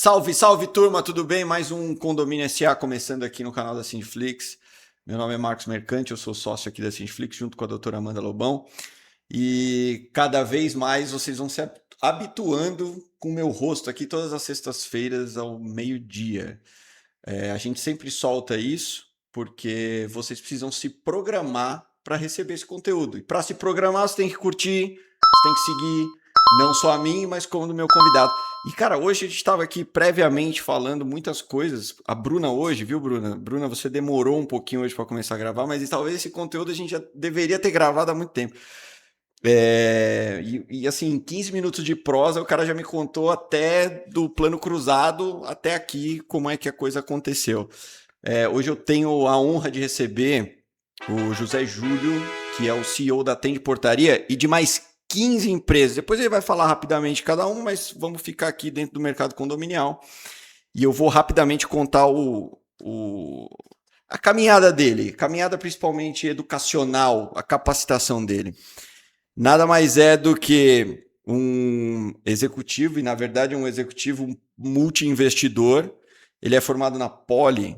Salve, salve turma, tudo bem? Mais um Condomínio SA começando aqui no canal da Cineflix. Meu nome é Marcos Mercante, eu sou sócio aqui da Cineflix junto com a doutora Amanda Lobão. E cada vez mais vocês vão se habituando com o meu rosto aqui todas as sextas-feiras ao meio-dia. A gente sempre solta isso porque vocês precisam se programar para receber esse conteúdo. E para se programar, você tem que curtir, você tem que seguir, não só a mim, mas como do meu convidado. E, cara, hoje a gente estava aqui previamente falando muitas coisas. A Bruna hoje, viu, Bruna? Bruna, você demorou um pouquinho hoje para começar a gravar, mas talvez esse conteúdo a gente já deveria ter gravado há muito tempo. Assim, em 15 minutos de prosa, o cara já me contou até do plano cruzado até aqui, como é que a coisa aconteceu. Hoje eu tenho a honra de receber o José Júlio, que é o CEO da Tende Portaria e de mais 15 empresas. Depois ele vai falar rapidamente cada uma, mas vamos ficar aqui dentro do mercado condominial. E eu vou rapidamente contar a caminhada dele, caminhada principalmente educacional, a capacitação dele. Nada mais é do que um executivo, e na verdade um executivo multi-investidor. Ele é formado na Poly,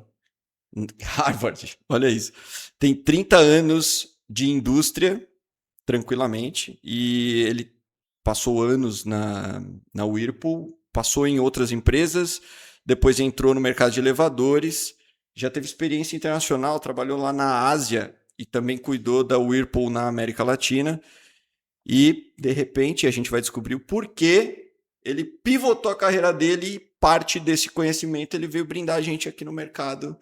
Harvard, olha isso. Tem 30 anos de indústria, tranquilamente, e ele passou anos na Whirlpool, passou em outras empresas, depois entrou no mercado de elevadores, já teve experiência internacional, trabalhou lá na Ásia e também cuidou da Whirlpool na América Latina. E, de repente, a gente vai descobrir o porquê ele pivotou a carreira dele e parte desse conhecimento ele veio brindar a gente aqui no mercado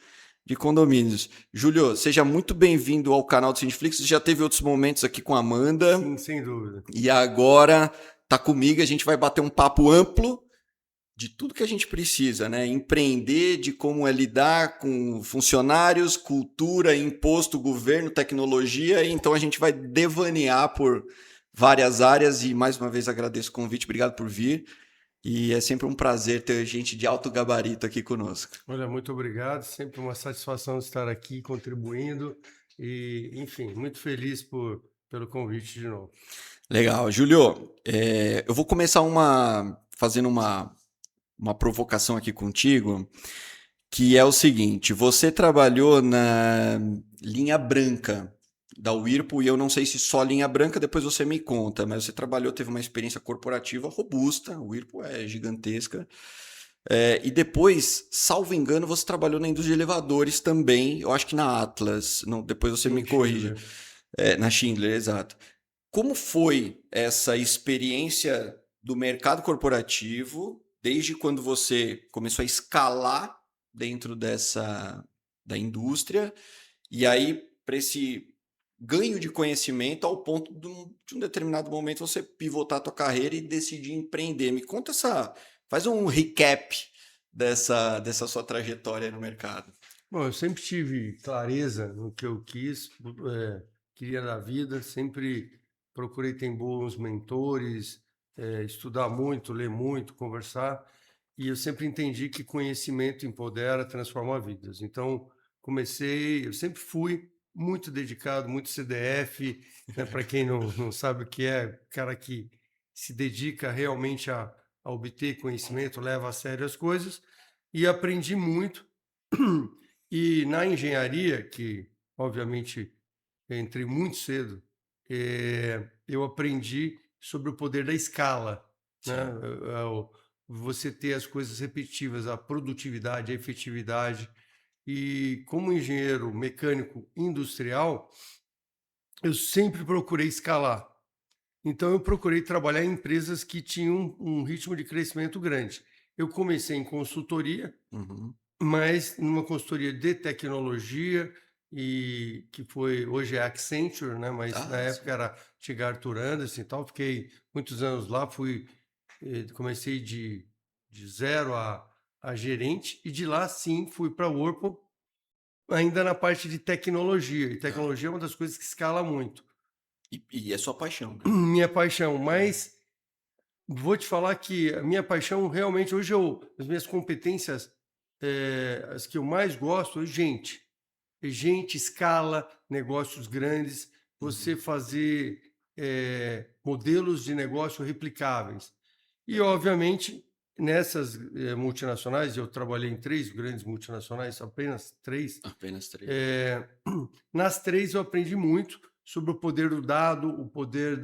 de condomínios. Júlio, seja muito bem-vindo ao canal do Cineflix. Já teve outros momentos aqui com a Amanda. Sim, sem dúvida. E agora tá comigo, a gente vai bater um papo amplo de tudo que a gente precisa, né? Empreender, de como é lidar com funcionários, cultura, imposto, governo, tecnologia. Então a gente vai devanear por várias áreas e mais uma vez agradeço o convite, obrigado por vir. E é sempre um prazer ter gente de alto gabarito aqui conosco. Olha, muito obrigado. Sempre uma satisfação estar aqui contribuindo e, enfim, muito feliz pelo convite de novo. Legal. Júlio, eu vou começar fazendo uma provocação aqui contigo, que é o seguinte: você trabalhou na linha branca da Whirlpool, e eu não sei se só linha branca, depois você me conta, mas você trabalhou, teve uma experiência corporativa robusta, a Whirlpool é gigantesca, e depois, salvo engano, você trabalhou na indústria de elevadores também, eu acho que na Atlas, não, depois você me corrija. Na Schindler, exato. Como foi essa experiência do mercado corporativo, desde quando você começou a escalar dentro da indústria, e aí para esse ganho de conhecimento ao ponto de um determinado momento você pivotar a tua carreira e decidir empreender. Me conta faz um recap dessa sua trajetória no mercado. Bom, eu sempre tive clareza no que eu queria na vida, sempre procurei ter bons mentores, estudar muito, ler muito, conversar, e eu sempre entendi que conhecimento empodera, transforma vidas. Então, eu sempre fui muito dedicado, muito CDF, né, para quem não sabe o que é, cara que se dedica realmente a obter conhecimento, leva a sério as coisas, e aprendi muito. E na engenharia, que obviamente eu entrei muito cedo, eu aprendi sobre o poder da escala, né? Sim. Você ter as coisas repetitivas, a produtividade, a efetividade. E como engenheiro mecânico industrial, eu sempre procurei escalar. Então eu procurei trabalhar em empresas que tinham um ritmo de crescimento grande. Eu comecei em consultoria, Uhum. mas numa consultoria de tecnologia e que hoje é Accenture, né? Mas na época Sim. era Tigar Arthur Anderson e tal. Fiquei muitos anos lá, comecei de zero a gerente e de lá sim fui para a Whirlpool, ainda na parte de tecnologia. E Tá. tecnologia é uma das coisas que escala muito. E é sua paixão, né? Minha paixão, mas vou te falar que a minha paixão realmente hoje as minhas competências, as que eu mais gosto é gente. Gente, escala, negócios grandes, você Uhum. fazer modelos de negócio replicáveis. E, obviamente, nessas multinacionais, eu trabalhei em 3 grandes multinacionais, apenas 3. Apenas 3. Nas 3 eu aprendi muito sobre o poder do dado, o poder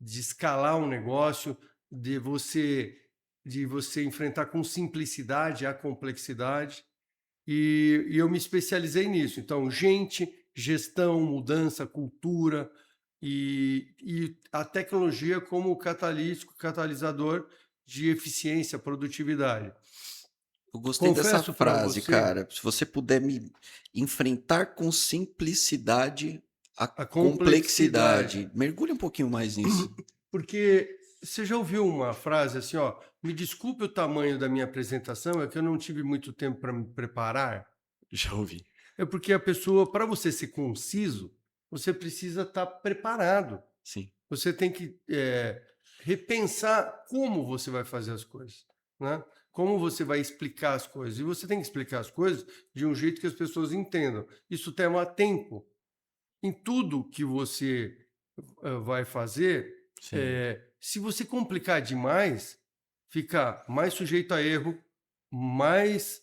de escalar um negócio, de você enfrentar com simplicidade a complexidade, e eu me especializei nisso. Então, gente, gestão, mudança, cultura e a tecnologia como catalisador de eficiência, produtividade. Eu gostei dessa Confesso para frase, você, cara. Se você puder me enfrentar com simplicidade a a complexidade. complexidade. Mergulha um pouquinho mais nisso. Porque você já ouviu uma frase assim, ó, me desculpe o tamanho da minha apresentação, é que eu não tive muito tempo para me preparar. Já ouvi. É porque a pessoa, para você ser conciso, você precisa estar preparado. Sim. Você tem que repensar como você vai fazer as coisas, né? Como você vai explicar as coisas. E você tem que explicar as coisas de um jeito que as pessoas entendam. Isso toma tempo. Em tudo que você vai fazer, Sim. se você complicar demais, fica mais sujeito a erro, mais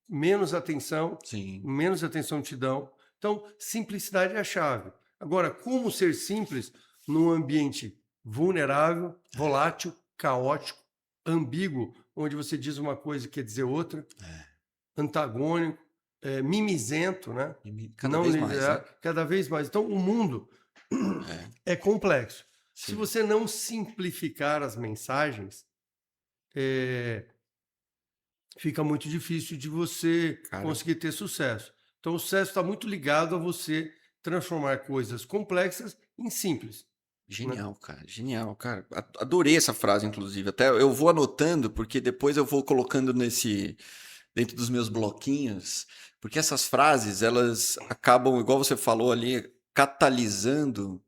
menos Sim. atenção te dão. Então, simplicidade é a chave. Agora, como ser simples num ambiente vulnerável, volátil, caótico, ambíguo, onde você diz uma coisa e quer dizer outra, antagônico, mimizento, né? E cada Não vez mais, né? liderar cada vez mais. Então, o mundo É. é complexo. Se Sim. você não simplificar as mensagens, fica muito difícil de você Cara, conseguir ter sucesso. Então, o sucesso está muito ligado a você transformar coisas complexas em simples, né? genial, cara. Genial, cara. Adorei essa frase, inclusive. Até eu vou anotando, porque depois eu vou colocando dentro dos meus bloquinhos, porque essas frases, elas acabam, igual você falou ali, catalisando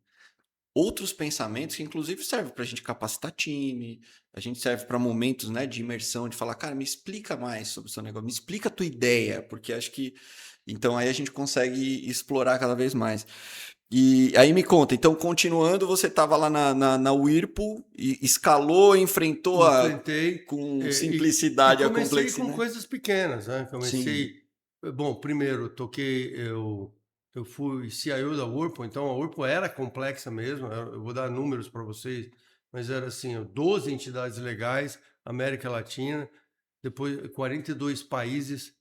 outros pensamentos que inclusive servem para a gente capacitar time, a gente serve para momentos, né, de imersão, de falar, cara, me explica mais sobre o seu negócio, me explica a tua ideia, porque acho que então aí a gente consegue explorar cada vez mais. E aí me conta, então continuando, você estava lá na Whirlpool e escalou, enfrentou Enfrentei com e simplicidade a comecei com complexidade. coisas pequenas, né? Sim, Bom, primeiro eu fui CIO da Whirlpool, então a Whirlpool era complexa mesmo. Eu vou dar números para vocês, mas era assim, 12 entidades legais, América Latina, depois 42 países,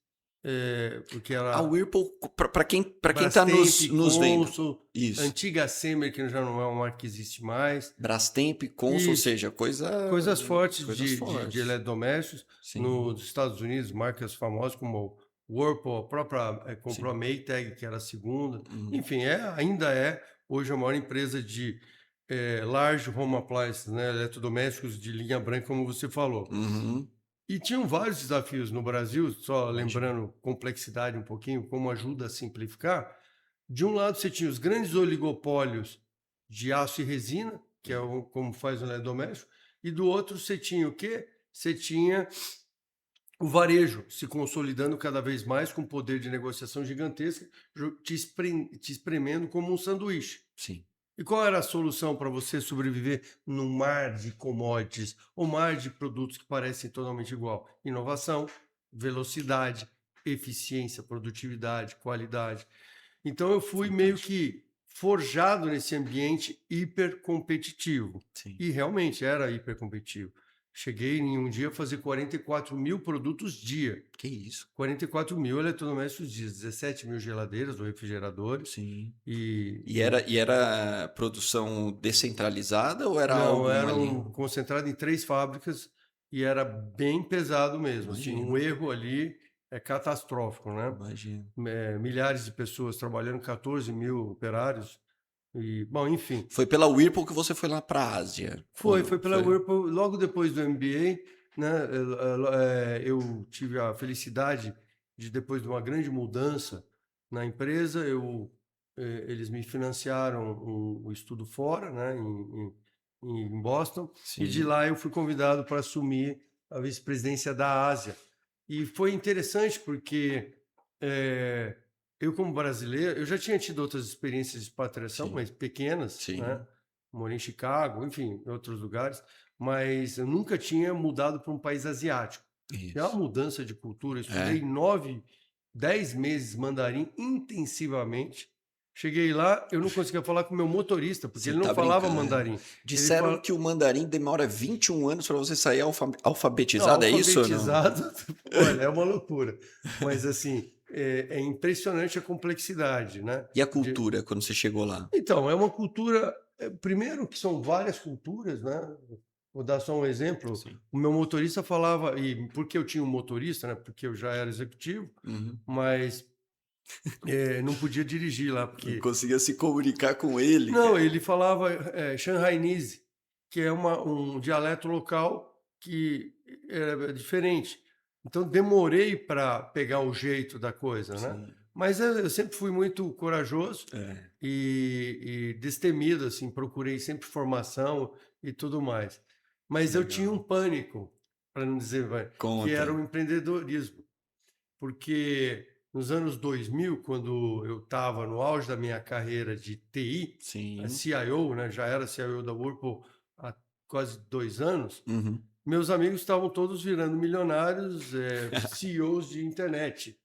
porque a era Whirlpool, para quem está Brastemp, nos vendo, Consul, isso. antiga Semer, que já não é uma marca que existe mais. Brastemp, Consul, ou Isso. seja, Coisas fortes coisas de fortes. eletrodomésticos. Sim, Nos Estados Unidos, marcas famosas como Whirlpool, a própria comprou a sim. Maytag, que era a segunda. Uhum. Enfim, ainda é hoje a maior empresa de large home appliances, né, eletrodomésticos de linha branca, como você falou. Uhum. E tinham vários desafios no Brasil, só Imagina. lembrando complexidade um pouquinho, como ajuda a simplificar. De um lado, você tinha os grandes oligopólios de aço e resina, que é como faz o eletrodoméstico, e do outro você tinha o quê? Você tinha o varejo se consolidando cada vez mais com poder de negociação gigantesca, te espremendo como um sanduíche. Sim. E qual era a solução para você sobreviver num mar de commodities ou mar de produtos que parecem totalmente igual? Inovação, velocidade, eficiência, produtividade, qualidade. Então eu fui meio Fantástico. que forjado nesse ambiente hiper competitivo. Sim. E realmente era hiper competitivo. Cheguei em um dia a fazer 44 mil produtos dia. Que isso? 44 mil eletrodomésticos dia, 17 mil geladeiras ou refrigeradores. Sim. E E era produção descentralizada ou era não, algo era ali? concentrado em 3 fábricas e era bem pesado mesmo, assim, um Imagino. erro ali é catastrófico, né? Imagino. Milhares de pessoas trabalhando, 14 mil operários e, bom, enfim. Foi pela Whirlpool que você foi lá para a Ásia? Ou Foi não? pela Foi? Whirlpool, logo depois do MBA, né, eu tive a felicidade de, depois de uma grande mudança na empresa, eles me financiaram um estudo fora, né, em Boston, e de Sim. lá eu fui convidado para assumir a vice-presidência da Ásia. E foi interessante porque eu, como brasileiro, eu já tinha tido outras experiências de expatriação, Sim. mas pequenas, né? Sim. Morei em Chicago, enfim, em outros lugares. mas eu nunca tinha mudado para um país asiático. É uma Isso. mudança de cultura. Eu estudei É. 10 meses mandarim intensivamente. Cheguei lá, eu não conseguia falar com o meu motorista, porque Você ele não tá falava brincando. mandarim. Ele Disseram que o mandarim demora 21 anos para você sair Não, alfabetizado, é isso ou não? alfabetizado, olha, é uma loucura. Mas, assim, é impressionante a complexidade, né? E a cultura, quando você chegou lá? Então, é uma cultura. Primeiro, que são várias culturas, né? Vou dar só um exemplo. Sim. O meu motorista falava, e porque eu tinha um motorista, né? Porque eu já era executivo, Uhum. mas não podia dirigir lá, Não porque. conseguia se comunicar com ele, Não, cara. ele falava Shanghainese, que é um dialeto local que era diferente. Então demorei para pegar o jeito da coisa, né? Sim. Mas eu sempre fui muito corajoso É, e destemido, assim, procurei sempre formação e tudo mais. Mas eu tinha um legal. pânico, para não dizer, que Conta. era o empreendedorismo. Porque nos anos 2000, quando eu estava no auge da minha carreira de TI, a Sim. CIO, né, já era CIO da Whirlpool há quase 2 anos, Uhum. meus amigos estavam todos virando milionários, CEOs de internet.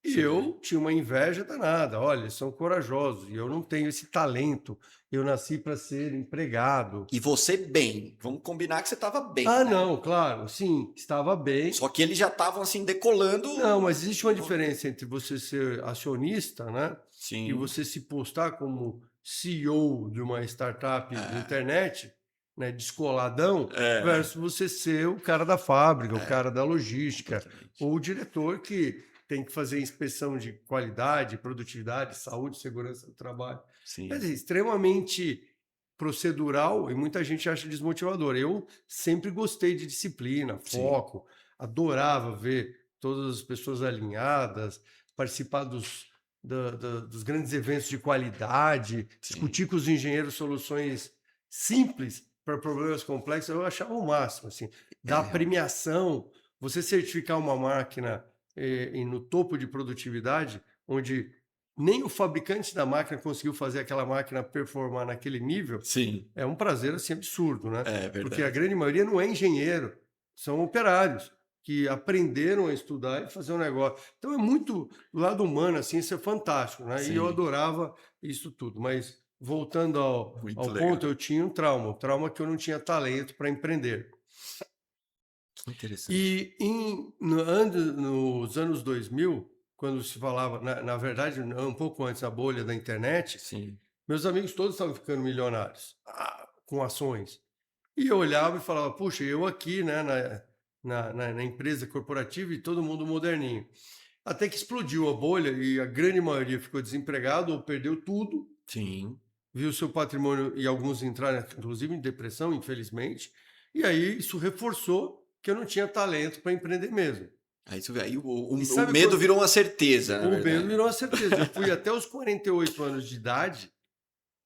E Você vê. eu tinha uma inveja danada. Olha, eles são corajosos e eu não tenho esse talento. Eu nasci para ser empregado. E você bem. Vamos combinar que você estava bem, Ah, né? não, claro, sim, estava bem. Só que eles já estavam assim decolando. Não, mas existe uma diferença entre você ser acionista, né, e Sim. você se postar como CEO de uma startup de É, internet, né, descoladão, é, versus você ser o cara da fábrica, o é, cara da logística, completamente. ou o diretor que tem que fazer inspeção de qualidade, produtividade, saúde, segurança do trabalho. É Sim, extremamente procedural e muita gente acha desmotivador. Eu sempre gostei de disciplina, sim, foco, adorava ver todas as pessoas alinhadas, participar dos grandes eventos de qualidade, sim. discutir com os engenheiros soluções simples para problemas complexos, eu achava o máximo, assim, dar É, premiação, você certificar uma máquina e no topo de produtividade, onde nem o fabricante da máquina conseguiu fazer aquela máquina performar naquele nível, sim, é um prazer assim absurdo, né? é Porque a verdade. grande maioria não é engenheiro, são operários que aprenderam a estudar e fazer um negócio. Então é muito do lado humano, assim, isso é fantástico, né? E eu Sim, adorava isso tudo. Mas voltando ao muito legal. ponto, eu tinha um trauma que eu não tinha talento para empreender. Que interessante. E nos anos 2000, quando se falava, na verdade, um pouco antes da bolha da internet, Sim. meus amigos todos estavam ficando milionários com ações. E eu olhava e falava, puxa, eu aqui, né, na empresa corporativa e todo mundo moderninho. Até que explodiu a bolha e a grande maioria ficou desempregado ou perdeu tudo, Sim. viu seu patrimônio e alguns entraram, inclusive, em depressão, infelizmente. E aí isso reforçou que eu não tinha talento para empreender mesmo. Aí E o sabe medo quando virou uma certeza, na o medo verdade. virou uma certeza? Eu fui até os 48 anos de idade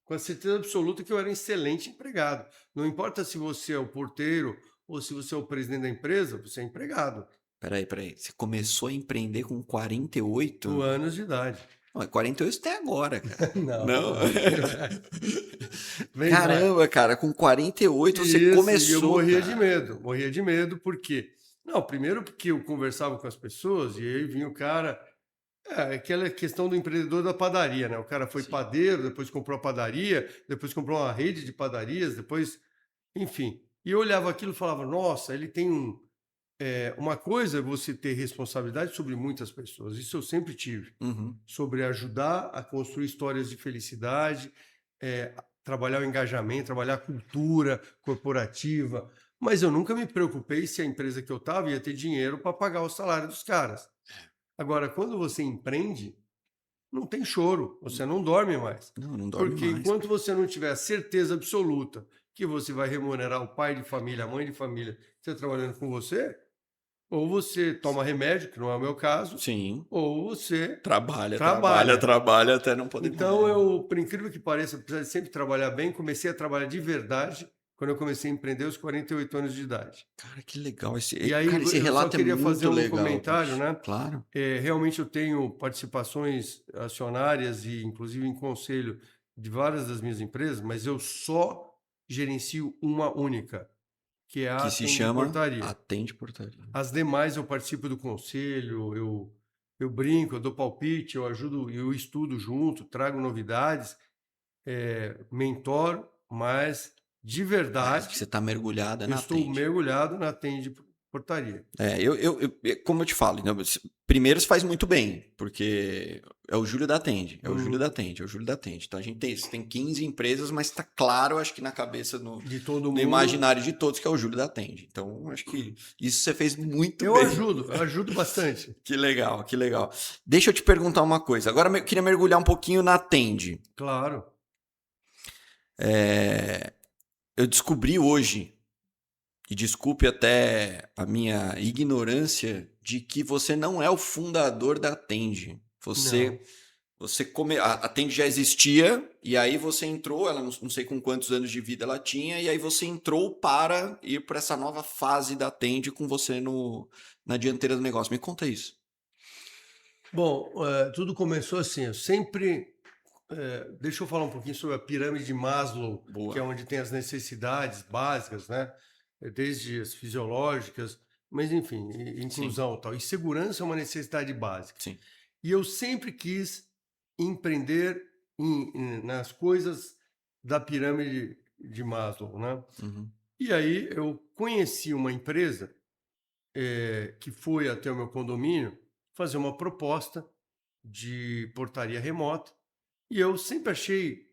com a certeza absoluta que eu era um excelente empregado. Não importa se você é o porteiro ou se você é o presidente da empresa, você é empregado. Peraí. Você começou a empreender com 48? Anos de idade. Não, 48 até agora, cara. Não? Não, bem mais. Bem mais. Caramba, cara, com 48 você Isso, e eu começou, cara. morria de medo, por quê? Não, primeiro porque eu conversava com as pessoas e aí vinha o cara, aquela questão do empreendedor da padaria, né? O cara foi Sim. padeiro, depois comprou a padaria, depois comprou uma rede de padarias, depois, enfim. E eu olhava aquilo e falava, nossa, ele tem uma coisa é você ter responsabilidade sobre muitas pessoas, isso eu sempre tive, Uhum. sobre ajudar a construir histórias de felicidade, trabalhar o engajamento, trabalhar a cultura corporativa, mas eu nunca me preocupei se a empresa que eu estava ia ter dinheiro para pagar o salário dos caras. Agora, quando você empreende, não tem choro, você não dorme mais. Não, não dorme Porque mais, enquanto cara. você não tiver certeza absoluta que você vai remunerar o pai de família, a mãe de família que está trabalhando com você, ou você toma remédio, que não é o meu caso, Sim. ou você Trabalha trabalha. até não poder Então mais. eu, por incrível que pareça, apesar de sempre trabalhar bem, comecei a trabalhar de verdade quando eu comecei a empreender aos 48 anos de idade. Cara, que legal. E aí Cara, esse eu só relato é queria fazer muito um legal, comentário, bicho. né? Claro. Realmente eu tenho participações acionárias e inclusive em conselho de várias das minhas empresas, mas eu só gerencio uma única. que é a Que se Atende chama Portaria. Atende Portaria. As demais eu participo do conselho, eu brinco, eu dou palpite, eu ajudo, eu estudo junto, trago novidades, mentoro, mas de Mas que verdade você está mergulhada eu na estou Atende. mergulhado na Atende Portaria. Como eu te falo, né, primeiro você faz muito bem, porque é o Júlio da Atende, é o Júlio da Atende, é o Júlio da Atende. Então a gente tem 15 empresas, mas está claro, acho que na cabeça, De todo no mundo. imaginário de todos, que é o Júlio da Atende. Então acho que isso você fez muito Eu bem. ajudo bastante. Que legal, que legal. Deixa eu te perguntar uma coisa. Agora eu queria mergulhar um pouquinho na Atende. Claro. Eu descobri hoje, e desculpe até a minha ignorância, de que você não é o fundador da Atende. Não. A Atende já existia, e aí você entrou, ela não sei com quantos anos de vida ela tinha, e aí você entrou para ir para essa nova fase da Atende com você na dianteira do negócio. Me conta isso. Bom, tudo começou assim. Eu sempre. Deixa eu falar um pouquinho sobre a pirâmide de Maslow, que é Boa. onde tem as necessidades básicas, né? Desde as fisiológicas, mas enfim, Sim, inclusão e tal. E segurança é uma necessidade básica. sim. E eu sempre quis empreender nas coisas da pirâmide de Maslow, né? Uhum, E aí eu conheci uma empresa que foi até o meu condomínio fazer uma proposta de portaria remota. E eu sempre achei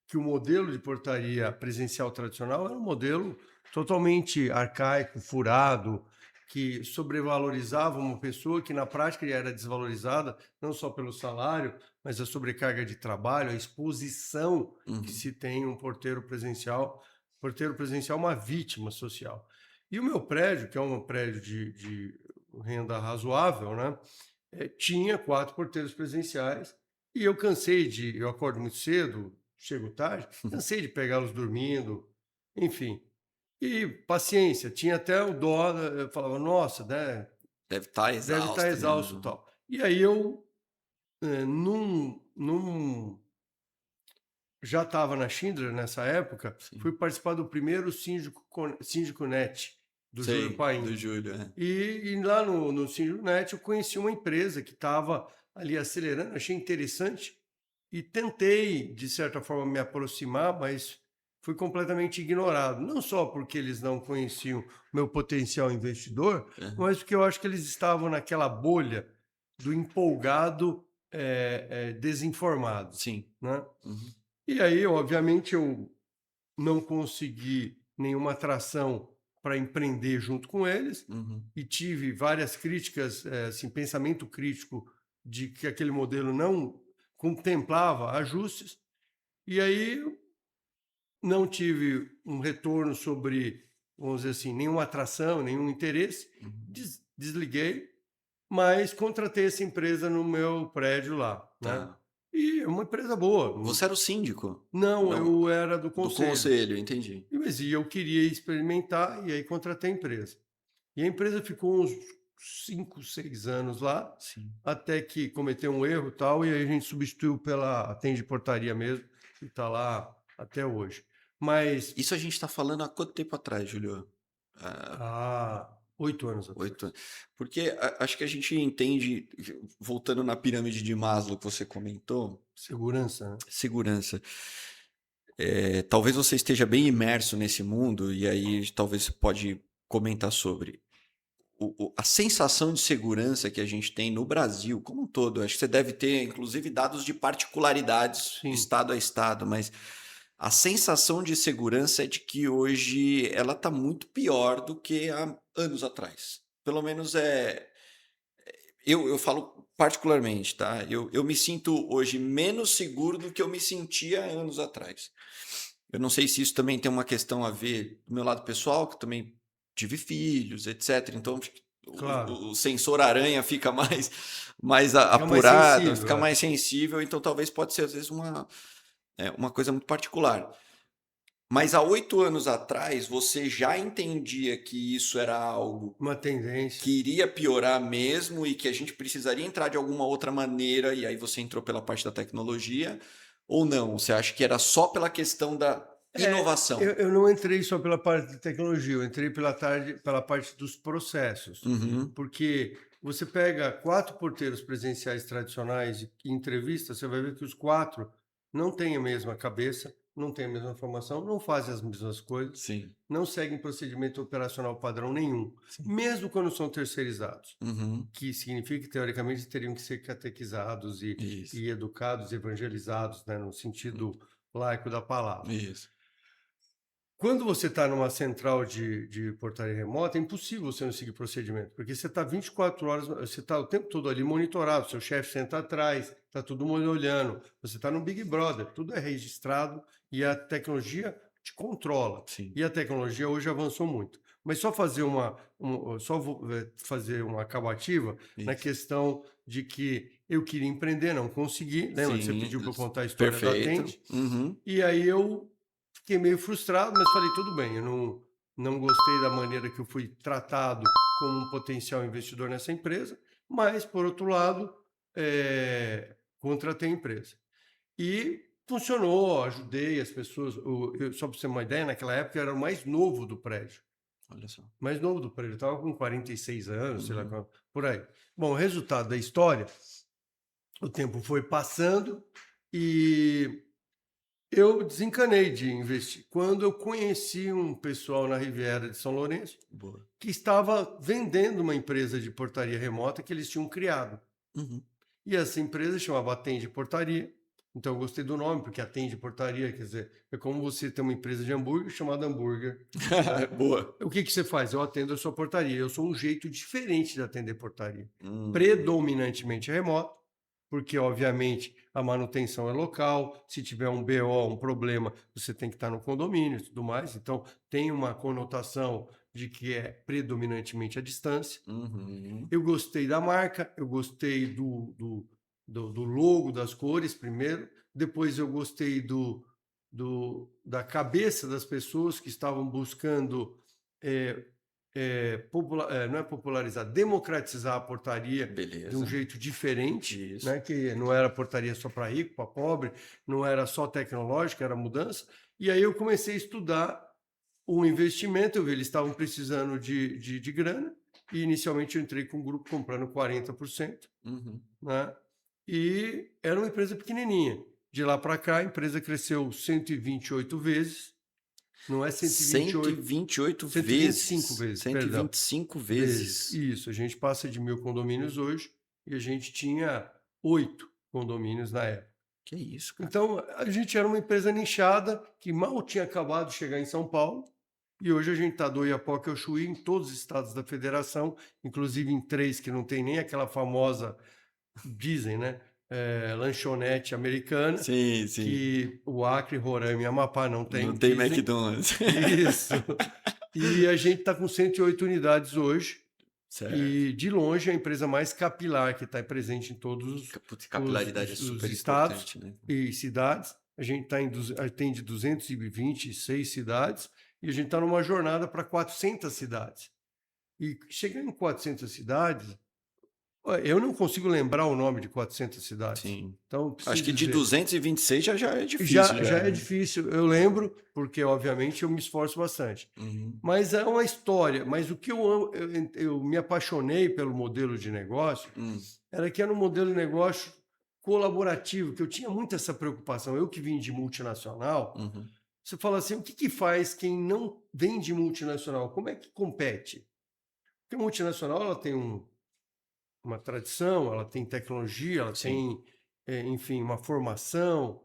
que o modelo de portaria presencial tradicional era um modelo totalmente arcaico, furado, que sobrevalorizava uma pessoa que na prática era desvalorizada, não só pelo salário, mas a sobrecarga de trabalho, a exposição que uhum, se tem em um porteiro presencial. Porteiro presencial é uma vítima social. E o meu prédio, que é um prédio de renda razoável, né? Tinha 4 porteiros presenciais e eu cansei de. Eu acordo muito cedo, chego tarde, cansei de pegá-los dormindo, enfim. E paciência, tinha até o dó, eu falava, nossa, né, Deve estar deve estar exausto, né? exausto e tal. E aí eu, já estava na Schindler nessa época, Sim. fui participar do primeiro Síndico Net, do Júlio Sei, Paim. do Júlio, é. E lá no Síndico Net eu conheci uma empresa que estava ali acelerando, achei interessante e tentei, de certa forma, me aproximar, mas fui completamente ignorado. Não só porque eles não conheciam meu potencial investidor, Aham. mas porque eu acho que eles estavam naquela bolha do empolgado desinformado, Sim. né? Uhum, E aí, obviamente, eu não consegui nenhuma atração para empreender junto com eles uhum, e tive várias críticas, assim, pensamento crítico de que aquele modelo não contemplava ajustes. E aí não tive um retorno sobre, vamos dizer assim, nenhuma atração, nenhum interesse. uhum. Desliguei, mas contratei essa empresa no meu prédio lá, né? Tá. E é uma empresa boa. Você era o síndico? Não, Não, eu era do do conselho. conselho, entendi. Mas e eu queria experimentar e aí contratei a empresa. E a empresa ficou uns 5, 6 anos lá, Sim. até que cometeu um erro e tal, e aí a gente substituiu pela Atende Portaria mesmo, e está lá até hoje. Mas Isso a gente está falando há quanto tempo atrás, Júlio? Ah, há 8 anos 8 atrás. anos. Porque acho que a gente entende, voltando na pirâmide de Maslow que você comentou, Segurança, né? segurança. Talvez você esteja bem imerso nesse mundo, e aí talvez você pode comentar sobre a sensação de segurança que a gente tem no Brasil como um todo. Acho que você deve ter, inclusive, dados de particularidades Sim, estado a estado, mas a sensação de segurança é de que hoje ela está muito pior do que há anos atrás. Pelo menos eu falo particularmente, tá? Eu me sinto hoje menos seguro do que eu me sentia anos atrás. Eu não sei se isso também tem uma questão a ver do meu lado pessoal, que eu também tive filhos, etc. Então claro. o sensor aranha fica mais Fica mais apurado, sensível, fica mais sensível, então talvez pode ser às vezes uma coisa muito particular. Mas há 8 anos atrás você já entendia que isso era algo uma tendência. que iria piorar mesmo e que a gente precisaria entrar de alguma outra maneira, e aí você entrou pela parte da tecnologia, ou não? Você acha que era só pela questão Inovação. Eu não entrei só pela parte de tecnologia, eu entrei pela parte dos processos. Uhum. Porque você pega 4 porteiros presenciais tradicionais e entrevista, você vai ver que os 4 não têm a mesma cabeça, não têm a mesma formação, não fazem as mesmas coisas, Sim. não seguem procedimento operacional padrão nenhum, Sim. mesmo quando são terceirizados. Uhum. Que significa que, teoricamente, teriam que ser catequizados Isso. e educados, evangelizados, né, no sentido laico da palavra. Isso. Quando você está numa central de portaria remota, é impossível você não seguir procedimento, porque você está 24 horas, você está o tempo todo ali monitorado, seu chefe senta atrás, está todo mundo olhando, você está no Big Brother, tudo é registrado e a tecnologia te controla. Sim. E a tecnologia hoje avançou muito. Mas só fazer fazer uma acabativa na Isso. questão de que eu queria empreender, não consegui. Lembra que você Sim. pediu para eu contar a história da Perfeito. Tende? Uhum. E aí eu fiquei meio frustrado, mas falei, tudo bem, eu não gostei da maneira que eu fui tratado como um potencial investidor nessa empresa, mas, por outro lado, contratei a empresa. E funcionou, ajudei as pessoas. Só para você ter uma ideia, naquela época eu era o mais novo do prédio. Olha só. Mais novo do prédio, eu estava com 46 anos, sei lá, Uhum. por aí. Bom, o resultado da história, o tempo foi passando e eu desencanei de investir. Quando eu conheci um pessoal na Riviera de São Lourenço Boa. que estava vendendo uma empresa de portaria remota que eles tinham criado. Uhum. E essa empresa chamava Atende Portaria. Então eu gostei do nome, porque Atende Portaria, quer dizer, é como você ter uma empresa de hambúrguer chamada Hambúrguer. Boa. O que você faz? Eu atendo a sua portaria. Eu sou um jeito diferente de atender portaria. Uhum. Predominantemente remoto, porque, obviamente, a manutenção é local. Se tiver um BO, um problema, você tem que estar no condomínio e tudo mais. Então, tem uma conotação de que é predominantemente à distância. Uhum. Eu gostei da marca, eu gostei do logo, das cores, primeiro. Depois, eu gostei da cabeça das pessoas que estavam buscando não é popularizar, democratizar a portaria de Beleza. um jeito diferente, Isso. né? Que não era portaria só para rico, para pobre, não era só tecnológica, era mudança. E aí eu comecei a estudar o investimento, eu vi eles estavam precisando de grana, e inicialmente eu entrei com um grupo comprando 40%, Uhum. né? E era uma empresa pequenininha. De lá para cá, a empresa cresceu 128 vezes. Não é 128, 128 125 vezes. vezes, perdão. 125 vezes. Isso, a gente passa de 1.000 condomínios hoje e a gente tinha 8 condomínios na época. Que isso, cara. Então, a gente era uma empresa nichada que mal tinha acabado de chegar em São Paulo e hoje a gente está do Oiapoque ao Chuí em todos os estados da federação, inclusive em 3 que não tem nem aquela famosa, dizem, né? Lanchonete americana, Sim, sim. que o Acre, Roraima e Amapá não tem. Não tem dizem. McDonald's. Isso. E a gente está com 108 unidades hoje. Certo. E, de longe, a empresa mais capilar que está presente em todos Putz, capilaridade é os super estados importante, né? e cidades. A gente atende 226 cidades e a gente está numa jornada para 400 cidades. E chegando em 400 cidades, eu não consigo lembrar o nome de 400 cidades. Sim. Então, Acho que de dizer, 226 já é difícil. já é difícil. Eu lembro, porque, obviamente, eu me esforço bastante. Uhum. Mas é uma história. Mas o que eu me apaixonei pelo modelo de negócio era que era um modelo de negócio colaborativo, que eu tinha muito essa preocupação. Eu que vim de multinacional, você fala assim, o que faz quem não vem de multinacional? Como é que compete? Porque a multinacional ela tem uma tradição, ela tem tecnologia, ela Sim. tem, enfim, uma formação.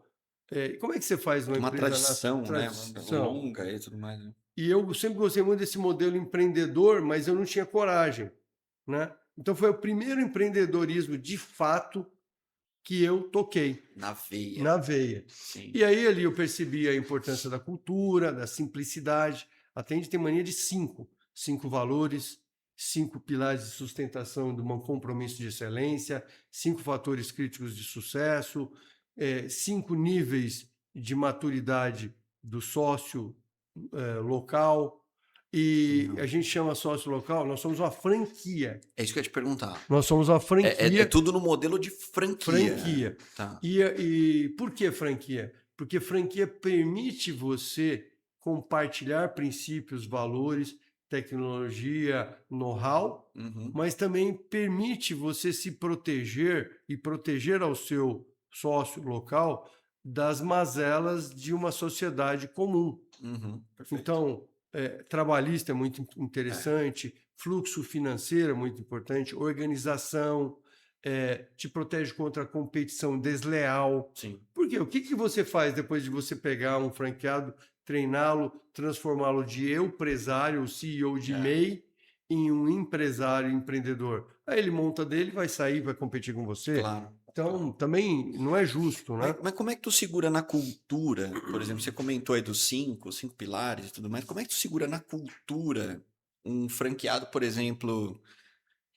Como é que você faz uma empresa tradição, né? tradição? Longa e tudo mais. Né? E eu sempre gostei muito desse modelo empreendedor, mas eu não tinha coragem, né? Então foi o primeiro empreendedorismo de fato que eu toquei. Na veia. Na veia. Sim. E aí ali eu percebi a importância da cultura, da simplicidade. A Tende tem mania de 5 valores, 5 pilares de sustentação de um compromisso de excelência, 5 fatores críticos de sucesso, 5 níveis de maturidade do sócio local. E a gente chama sócio local, nós somos uma franquia. É isso que eu ia te perguntar. Nós somos uma franquia. É tudo no modelo de franquia. Franquia. Tá. E por que franquia? Porque franquia permite você compartilhar princípios, valores, tecnologia, know-how, Uhum, mas também permite você se proteger e proteger ao seu sócio local das mazelas de uma sociedade comum. uhum, perfeito. Então, trabalhista é muito É, interessante, fluxo financeiro é muito importante, organização, te protege contra a competição desleal. sim. Por quê? O que você faz depois de você pegar um franqueado, treiná-lo, transformá-lo de empresário, o CEO de É, MEI, em um empresário empreendedor? Aí ele monta dele, vai sair, vai competir com você. claro, Então, claro. também não é justo, né? Mas como é que tu segura na cultura? Por exemplo, você comentou aí dos cinco pilares e tudo mais. Como é que tu segura na cultura um franqueado, por exemplo,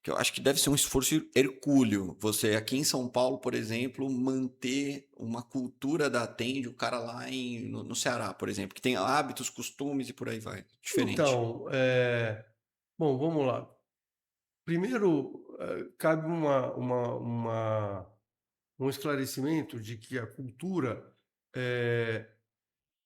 que eu acho que deve ser um esforço hercúleo. Você aqui em São Paulo, por exemplo, manter uma cultura da Atende, o cara lá no Ceará, por exemplo, que tem hábitos, costumes e por aí vai. Diferente. Então, bom, vamos lá. Primeiro, cabe um esclarecimento de que a cultura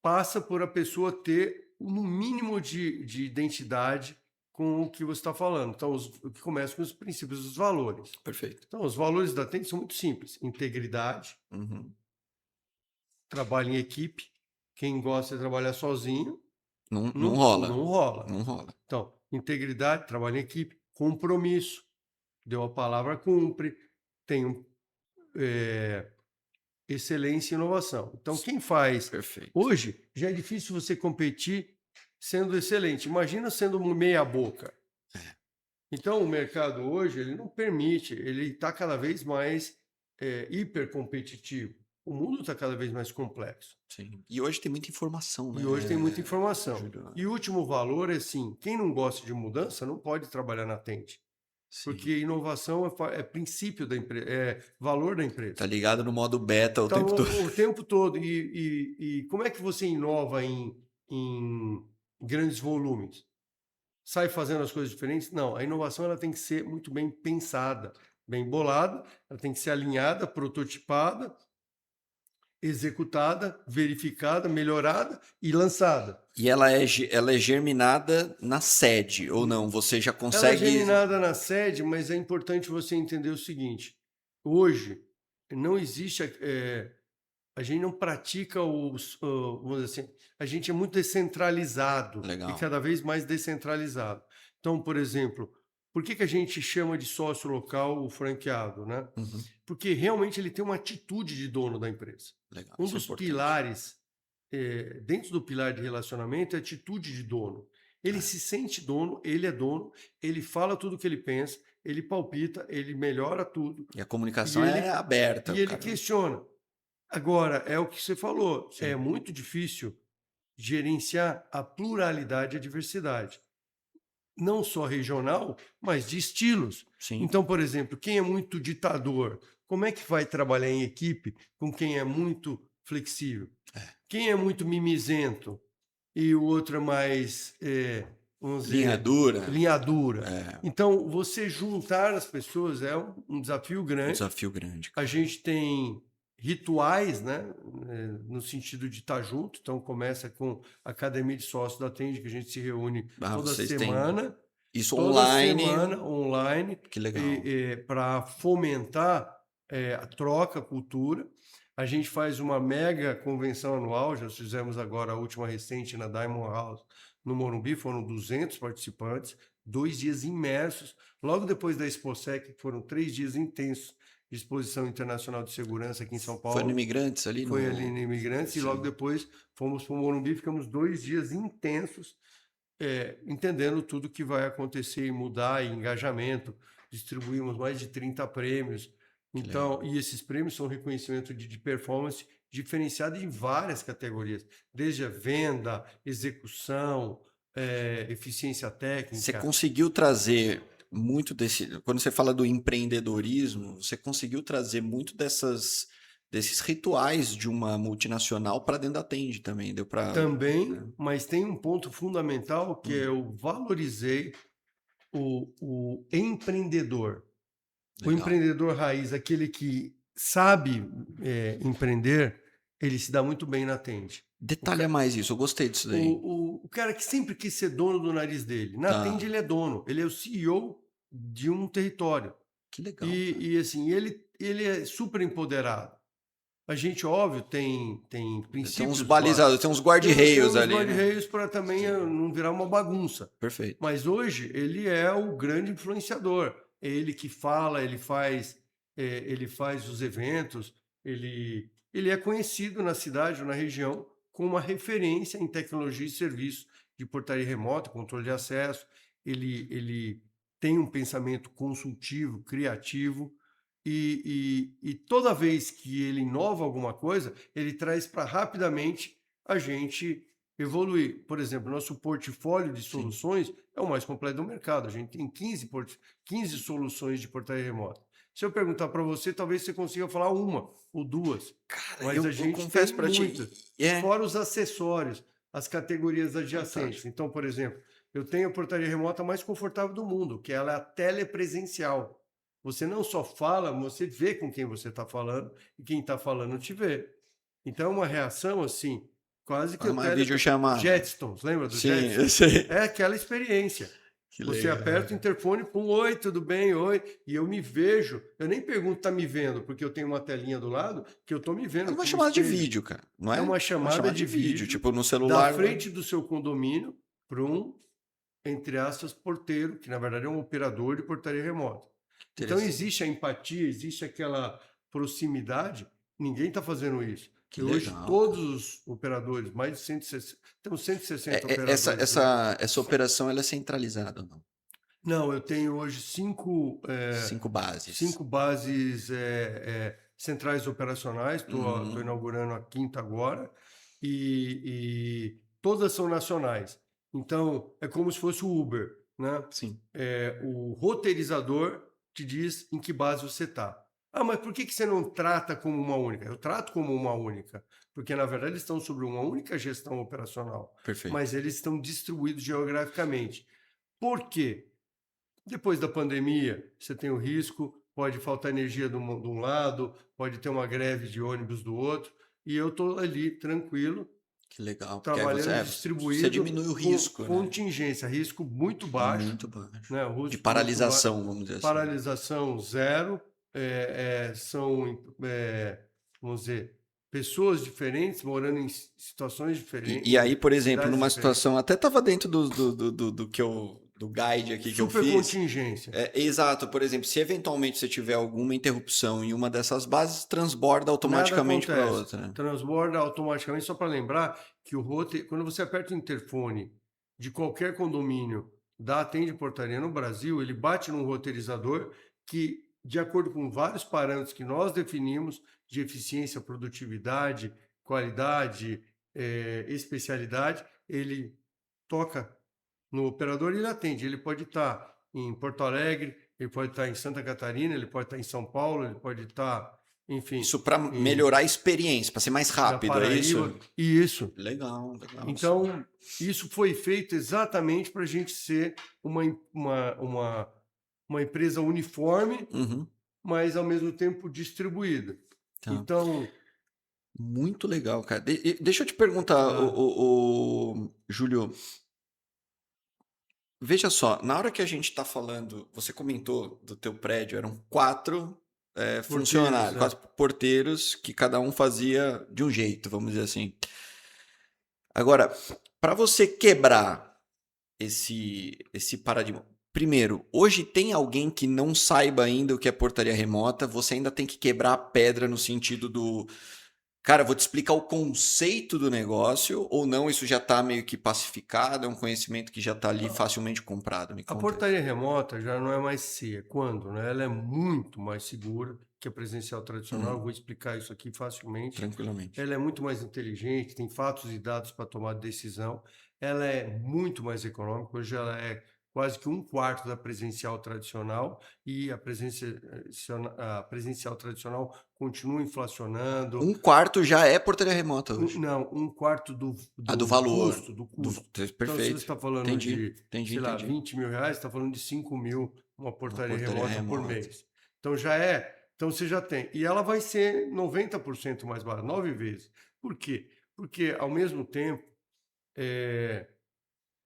passa por a pessoa ter no mínimo de identidade com o que você está falando. Então, o que começa com os princípios dos valores. Perfeito. Então, os valores da Tenda são muito simples: integridade, Uhum. trabalho em equipe. Quem gosta de trabalhar sozinho, Não, não não rola. rola. Não rola. Então, integridade, trabalho em equipe, compromisso. Deu a palavra, cumpre. Tem excelência e inovação. Então, quem faz Perfeito. hoje, já é difícil você competir sendo excelente. Imagina sendo meia boca. Então, o mercado hoje ele não permite, ele está cada vez mais hiper competitivo. O mundo está cada vez mais complexo. Sim. E hoje tem muita informação, E hoje tem muita né, informação. Júlio? E o último valor é assim: quem não gosta de mudança não pode trabalhar na Tente. Sim. Porque inovação é princípio da empresa, é valor da Tá empresa. ligado no modo beta o Tá tempo todo. o tempo todo. E como é que você inova em grandes volumes? Sai fazendo as coisas diferentes? Não, a inovação ela tem que ser muito bem pensada, bem bolada, ela tem que ser alinhada, prototipada, executada, verificada, melhorada e lançada. E ela é germinada na sede, ou não? Você já Ela é consegue. geminada na sede, mas é importante você entender o seguinte: hoje não existe a gente não pratica vamos dizer assim, a gente é muito descentralizado e Legal. cada vez mais descentralizado. Então, por exemplo, por que a gente chama de sócio local o franqueado, né? Uhum. Porque realmente ele tem uma atitude de dono da empresa. Legal, Um isso é dos importante. pilares, dentro do pilar de relacionamento, é a atitude de dono. Ele É. se sente dono, ele é dono, ele fala tudo o que ele pensa, ele palpita, ele melhora tudo E a e comunicação é ele, aberta, e o ele cara. questiona. Agora, é o que você falou, é Sim, muito difícil gerenciar a pluralidade e a diversidade, não só regional, mas de estilos. sim. Então, por exemplo, quem é muito ditador, como é que vai trabalhar em equipe com quem é muito flexível? Quem é muito mimizento e o outro é mais, vamos Linha dizer, dura linha dura. é Então, você juntar as pessoas é um desafio um grande. desafio grande, A cara. gente tem rituais, né, no sentido de estar junto. Então começa com a academia de sócios da Tende, que a gente se reúne Ah, vocês têm isso toda online. semana online, Que legal. para fomentar a troca, a cultura. A gente faz uma mega convenção anual, já fizemos agora a última recente na Diamond House, no Morumbi, foram 200 participantes, 2 dias imersos. Logo depois da ExpoSec, que foram 3 dias intensos de exposição internacional de segurança aqui em São Foi no Paulo, Imigrantes ali foi ali no. no Imigrantes, e logo Sim. depois fomos para o Morumbi, ficamos 2 dias intensos, entendendo tudo que vai acontecer e mudar, e engajamento. Distribuímos mais de 30 prêmios. Que legal. Então, e esses prêmios são reconhecimento de performance diferenciado em várias categorias, desde a venda, execução, eficiência Você técnica. conseguiu trazer muito desse. Quando você fala do empreendedorismo, você conseguiu trazer muito desses rituais de uma multinacional para dentro da Tende também. Deu para. Também, mas tem um ponto fundamental que Hum, eu valorizei o empreendedor. O legal. empreendedor raiz, aquele que sabe empreender, ele se dá muito bem na Tende. Detalha mais isso, eu gostei disso daí. O cara que sempre quis ser dono do nariz dele. Na Tende Tá. ele é dono, ele é o CEO de um território. Que legal, cara. E assim, ele é super empoderado. A gente, óbvio, tem Tem uns princípios balizadores, tem uns básicos. Tem guarda-reios uns ali, né? guarda-reios para também não virar uma bagunça. Perfeito. Mas hoje ele é o grande influenciador. É ele que fala, ele faz os eventos, ele é conhecido na cidade ou na região como uma referência em tecnologia e serviço de portaria remota, controle de acesso. Ele tem um pensamento consultivo, criativo, e toda vez que ele inova alguma coisa, ele traz para rapidamente a gente evoluir. Por exemplo, nosso portfólio de Sim. soluções é o mais completo do mercado. A gente tem 15 soluções de portaria remota. Se eu perguntar para você, talvez você consiga falar uma ou duas. Cara, Mas a eu gente confesso tem pra ti. muitas. Fora os acessórios, as categorias adjacentes. Fantástico. Então, por exemplo, eu tenho a portaria remota mais confortável do mundo, que ela é a telepresencial. Você não só fala, você vê com quem você está falando e quem está falando te vê. Então, é uma reação assim, quase que É o uma videochamada. Jetsons, lembra do Sim, Jetsons? eu sei. É aquela experiência. Que Você legal. aperta o interfone, pum, oi, tudo bem, oi, e eu me vejo. Eu nem pergunto, tá me vendo, porque eu tenho uma telinha do lado que eu tô me vendo. É uma com um chamada de espelho. vídeo, cara, não é? É uma chamada de vídeo, tipo no da celular. né? frente do seu condomínio para um, entre aspas, porteiro, que na verdade é um operador de portaria remota. Então Interessante. existe a empatia, existe aquela proximidade. Ninguém está fazendo isso. Que E hoje legal, todos os operadores, mais de 160, temos 160 operadores. Essa operação ela é centralizada, ou não? Não, eu tenho hoje 5 bases. 5 bases centrais operacionais. Estou inaugurando a quinta agora e todas são nacionais. Então é como se fosse o Uber, né? Sim. O roteirizador te diz em que base você está. Ah, mas por que você não trata como uma única? Eu trato como uma única, porque na verdade eles estão sobre uma única gestão operacional, Perfeito. mas eles estão distribuídos geograficamente. Por quê? Depois da pandemia, você tem o risco, pode faltar energia de um lado, pode ter uma greve de ônibus do outro, e eu estou ali tranquilo, Que legal. Porque aí trabalhando você distribuído diminui o com risco, né? contingência, risco muito baixo, Muito baixo. né? De Risco paralisação, muito vamos dizer assim. paralisação zero, são, vamos dizer, pessoas diferentes morando em situações diferentes. E aí, por exemplo, cidades numa diferentes. situação, até estava dentro do que eu, do guide aqui que eu Super fiz. contingência. Exato, por exemplo, se eventualmente você tiver alguma interrupção em uma dessas bases, transborda automaticamente para Nada outra. Né? Transborda automaticamente, só para lembrar que quando você aperta o interfone de qualquer condomínio da Atende Portaria no Brasil, ele bate num roteirizador que, de acordo com vários parâmetros que nós definimos de eficiência, produtividade, qualidade, especialidade, ele toca no operador e ele atende. Ele pode estar em Porto Alegre, ele pode estar em Santa Catarina, ele pode estar em São Paulo, ele pode estar, enfim, Isso para melhorar a experiência, para ser mais na rápido, é isso? Paraíba. Isso. Legal, legal. Então, isso foi feito exatamente para a gente ser uma empresa uniforme, Uhum. mas ao mesmo tempo distribuída. Tá. Então, Muito legal, cara. Deixa eu te perguntar, Júlio. Veja só, na hora que a gente está falando, você comentou do teu prédio, eram 4 funcionários, 4 porteiros, que cada um fazia de um jeito, vamos dizer assim. Agora, para você quebrar esse paradigma, primeiro, hoje tem alguém que não saiba ainda o que é portaria remota, você ainda tem que quebrar a pedra no sentido do... Cara, vou te explicar o conceito do negócio, ou não, isso já está meio que pacificado, é um conhecimento que já está ali facilmente comprado. a portaria remota já não é mais C. Quando? Né? Ela é muito mais segura que a presencial tradicional. Eu vou explicar isso aqui facilmente. Tranquilamente. Ela é muito mais inteligente, tem fatos e dados para tomar decisão. Ela é muito mais econômica. Hoje ela é quase que 1/4 da presencial tradicional e a presencial tradicional continua inflacionando. 1/4 já é portaria remota hoje. Não, 1/4 do valor. custo. Perfeito. Então, se você está falando de, Entendi. 20 mil reais, está falando de 5 mil uma portaria remota por remota. mês. Então já é. Então você já tem. E ela vai ser 90% mais barata, 9 vezes. Por quê? Porque, ao mesmo tempo, eh,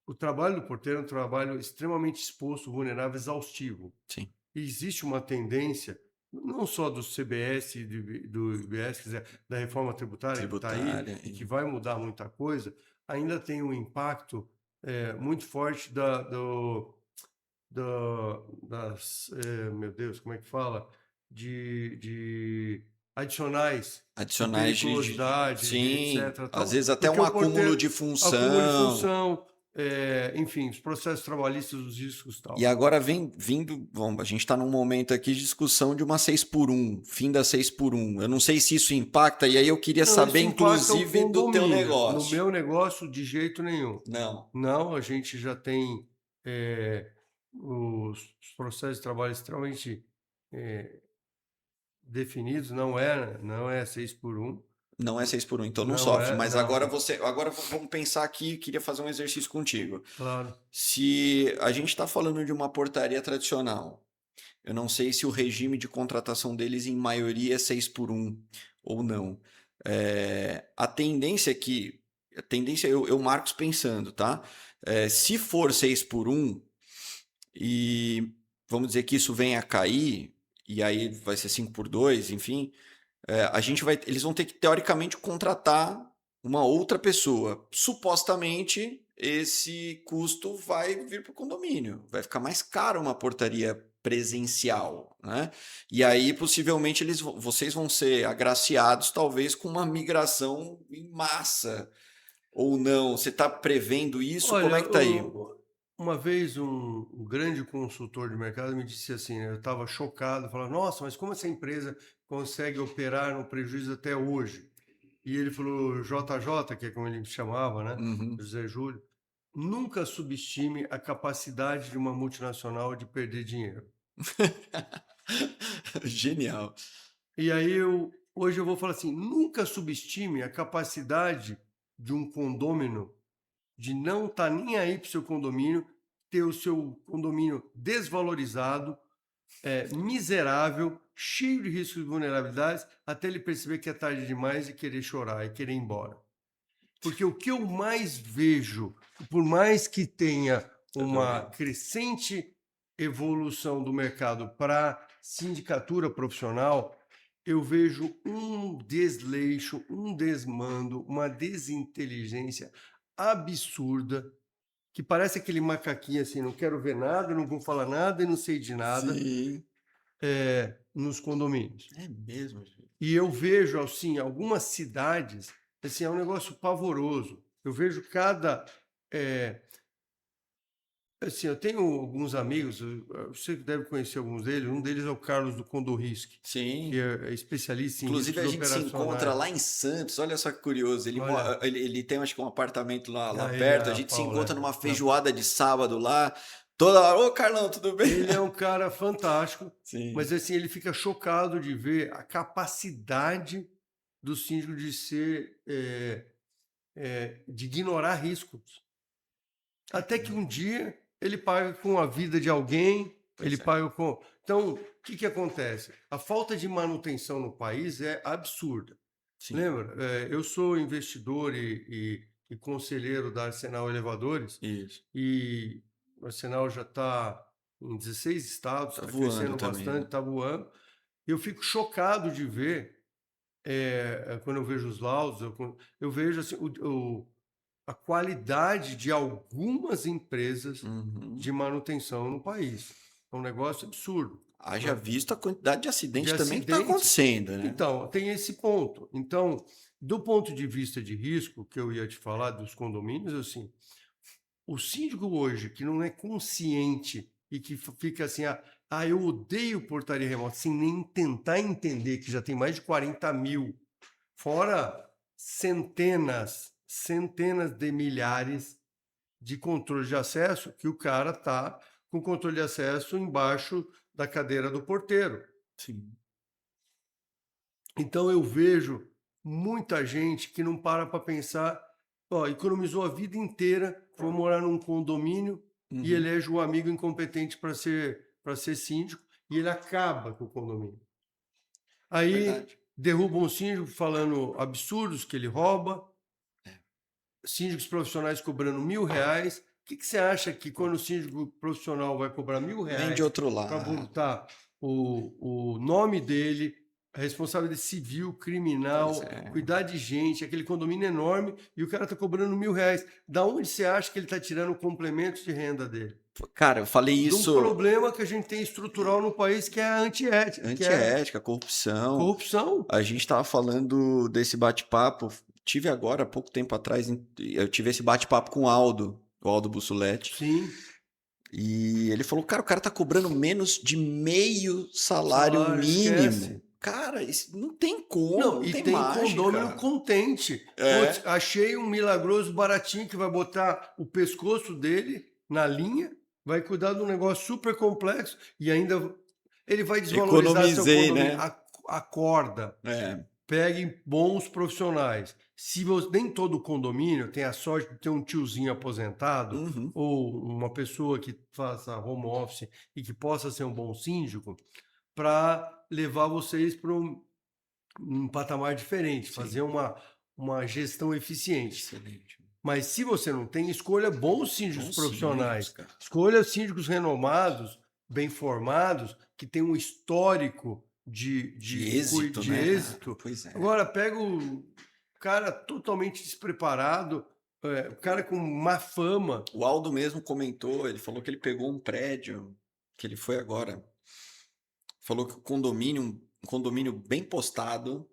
o trabalho do porteiro é um trabalho extremamente exposto, vulnerável, exaustivo. Sim. E existe uma tendência, não só do CBS, do IBS, quer dizer, da reforma tributária que está aí Tributária. e que vai mudar muita coisa, ainda tem um impacto muito forte meu Deus, como é que fala? De adicionais de Adicionais periculosidade, de sim, etc. às Tal, vezes até porque um o acúmulo porteiro de acúmulo de função. função, enfim, os processos trabalhistas, os riscos E tal. agora vem vindo, bom, a gente está num momento aqui de discussão de uma 6 por um, fim da 6 por um. Eu não sei se isso impacta, e aí eu queria Não, saber, isso impacta o inclusive, do teu condomínio. No negócio. meu negócio, de jeito nenhum. Não. Não, a gente já tem os processos de trabalho extremamente eh, definidos, não é 6 por um, Não é 6 por um, então não não sofre. é, Mas não, agora vamos pensar aqui, queria fazer um exercício contigo. claro. Se a gente está falando de uma portaria tradicional, eu não sei se o regime de contratação deles em maioria é 6 por um ou não. A tendência é que, eu Marcos pensando, tá? Se for 6 por um e vamos dizer que isso venha a cair, e aí vai ser 5 por 2, enfim, eles vão ter que teoricamente contratar uma outra pessoa. Supostamente esse custo vai vir para o condomínio, vai ficar mais caro uma portaria presencial, né? E aí possivelmente vocês vão ser agraciados talvez com uma migração em massa ou não. Você está prevendo isso? Como é Olha, que tá aí? uma vez um grande consultor de mercado me disse assim, né, eu estava chocado, falava, nossa, mas como essa empresa consegue operar no prejuízo até hoje? E ele falou, JJ, que é como ele me chamava, né? Uhum. José Júlio, nunca subestime a capacidade de uma multinacional de perder dinheiro. Genial. E aí hoje eu vou falar assim, nunca subestime a capacidade de um condômino de não estar nem aí para o seu condomínio, ter o seu condomínio desvalorizado, miserável, cheio de riscos e vulnerabilidades, até ele perceber que é tarde demais e querer chorar e querer ir embora. Porque o que eu mais vejo, por mais que tenha uma crescente evolução do mercado para sindicatura profissional, eu vejo um desleixo, um desmando, uma desinteligência absurda, que parece aquele macaquinho assim, não quero ver nada, não vou falar nada e não sei de nada, Sim. nos condomínios. É mesmo, gente. E eu vejo, assim, algumas cidades, assim, é um negócio pavoroso. Eu vejo assim, eu tenho alguns amigos, você deve conhecer alguns deles, um deles é o Carlos do Condorrisque, que Sim. é especialista em Inclusive riscos a gente se encontra operacionais. lá em Santos, olha só que curioso. Olha, Ele tem acho que um apartamento lá ele é perto. A a gente se Paula, encontra numa né? feijoada de sábado lá. Toda hora, ô Carlão, tudo bem? Ele é um cara fantástico, Sim, mas assim, ele fica chocado de ver a capacidade do síndico de de ignorar riscos. Até que um dia ele paga com a vida de alguém, ele pois é. paga com. Então, o que acontece? A falta de manutenção no país é absurda. Sim, Lembra? Eu sou investidor e conselheiro da Arsenal Elevadores, isso. e o Arsenal já está em 16 estados, Tá está voando crescendo também, bastante, né? está voando. Eu fico chocado de ver, quando eu vejo os laudos, eu vejo assim, a qualidade de algumas empresas Uhum. de manutenção no país. É um negócio absurdo, Haja né? visto a quantidade de De acidente também que está acidentes. acontecendo, né? Então, tem esse ponto. Então, do ponto de vista de risco, que eu ia te falar dos condomínios, assim, o síndico hoje que não é consciente e que fica assim, eu odeio portaria remota, sem nem tentar entender que já tem mais de 40 mil, fora centenas de milhares de controle de acesso, que o cara tá com controle de acesso embaixo da cadeira do porteiro. Sim. Então eu vejo muita gente que não para pensar, ó, economizou a vida inteira, foi morar num condomínio e Uhum. elege um amigo incompetente para ser síndico e ele acaba com o condomínio. Aí Verdade. derrubam o síndico falando absurdos que ele rouba, síndicos profissionais cobrando R$ 1.000. O que você acha que quando o síndico profissional vai cobrar Vem de R$ 1.000 outro para lado. botar o nome dele, a responsabilidade civil, criminal, Pois é. cuidar de gente, aquele condomínio enorme, e o cara está cobrando R$ 1.000. Da onde você acha que ele está tirando o complemento de renda dele? Cara, eu falei De um isso, problema que a gente tem estrutural no país, que é a antiética, que é antiética, corrupção. corrupção. A gente estava falando desse bate-papo, tive agora, há pouco tempo atrás, eu tive esse bate-papo com o Aldo Bussoleti, Sim, e ele falou, cara, o cara tá cobrando menos de meio salário salário, mínimo. esquece. Cara, isso não tem como, Não, não e tem tem condômino mágica. contente. É. Putz, achei um milagroso baratinho que vai botar o pescoço dele na linha, vai cuidar de um negócio super complexo e ainda ele vai desvalorizar seu Economizei, condomínio. né? Acorda, É. pegue bons profissionais. Se você, nem todo condomínio tem a sorte de ter um tiozinho aposentado Uhum. ou uma pessoa que faça home office e que possa ser um bom síndico para levar vocês para um patamar diferente, Sim. fazer uma gestão eficiente. Excelente. Mas se você não tem, escolha bons síndicos Bons profissionais. síndicos, cara. Escolha síndicos renomados, bem formados, que têm um histórico De êxito, né, cara? êxito. Pois é. Agora, pega o cara totalmente despreparado, o cara com má fama. O Aldo mesmo comentou, ele falou que ele pegou um prédio, que ele foi agora, falou que o condomínio, um condomínio bem postado,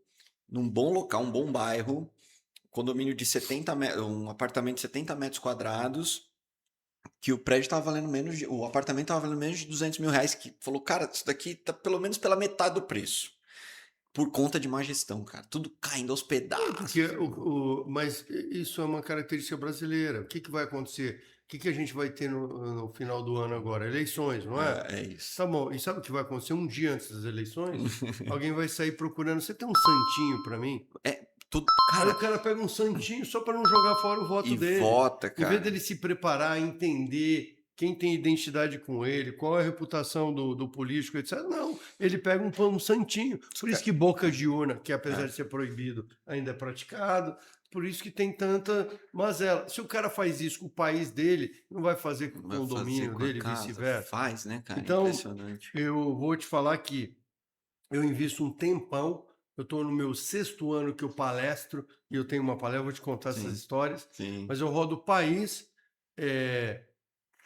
num bom local, um bom bairro, condomínio de 70 um apartamento de 70 metros quadrados, que o prédio tava valendo menos o apartamento tava valendo menos de R$ 200.000, que falou, cara, isso daqui tá pelo menos pela metade do preço. Por conta de má gestão, cara. Tudo caindo aos pedaços. Porque mas isso é uma característica brasileira. O que vai acontecer? O que a gente vai ter no final do ano agora? Eleições, não é? É isso. Tá bom. E sabe o que vai acontecer? Um dia antes das eleições, alguém vai sair procurando. Você tem um santinho para mim? Tudo, Aí cara, o cara pega um santinho só para não jogar fora o voto e dele. vota, Em vez cara. dele se preparar, entender quem tem identidade com ele, qual é a reputação do político, etc. Não, ele pega um santinho. Por isso que boca de urna, que apesar de ser proibido, ainda é praticado. Por isso que tem tanta mazela. Se o cara faz isso com o país dele, não vai fazer com o Vai fazer condomínio com a dele e casa. vice-versa. Faz, né, cara? Então, Impressionante. eu vou te falar que eu invisto um tempão. Eu estou no meu 6º ano que eu palestro e eu tenho uma palestra, vou te contar essas Sim. histórias. Sim. Mas eu rodo o país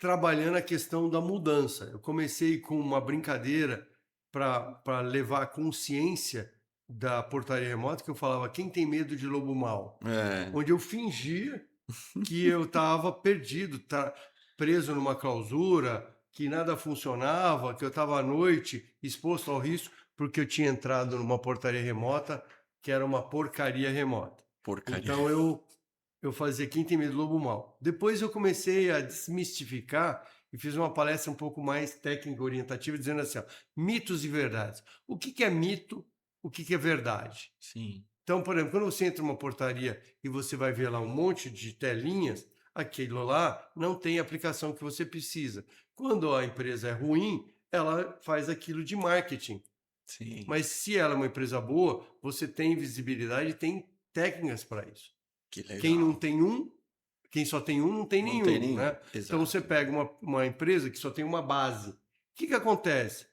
trabalhando a questão da mudança. Eu comecei com uma brincadeira para levar a consciência da portaria remota, que eu falava, quem tem medo de lobo mau? É. Onde eu fingia que eu estava perdido, preso numa clausura, que nada funcionava, que eu estava à noite exposto ao risco, porque eu tinha entrado numa portaria remota, que era uma porcaria remota. Porcaria. Então eu fazia Quem Tem Medo do Lobo Mau. Depois eu comecei a desmistificar e fiz uma palestra um pouco mais técnica orientativa, dizendo assim, ó, mitos e verdades. O que é mito? O que é verdade? Sim. Então, por exemplo, quando você entra numa portaria e você vai ver lá um monte de telinhas, aquilo lá não tem a aplicação que você precisa. Quando a empresa é ruim, ela faz aquilo de marketing. Sim. Mas se ela é uma empresa boa, você tem visibilidade e tem técnicas para isso. Que legal. Quem só tem um, não tem Não nenhum, tem nenhum. né? Exato. Então você pega uma empresa que só tem uma base. O que acontece?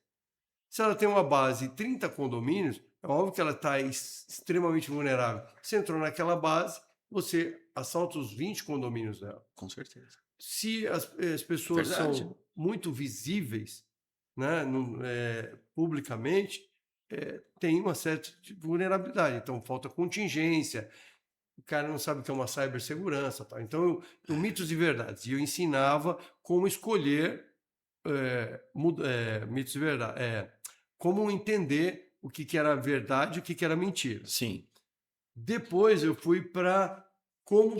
Se ela tem uma base e 30 condomínios, é óbvio que ela está extremamente vulnerável. Você entrou naquela base, você assalta os 20 condomínios dela. Com certeza. Se as pessoas Verdade. são muito visíveis, né, publicamente, tem uma certa vulnerabilidade. Então, falta contingência, o cara não sabe o que é uma cibersegurança. Tá? Então, mitos e verdades. E eu ensinava como escolher mitos e verdades. Como entender o que era verdade e o que era mentira. Sim. Depois eu fui para como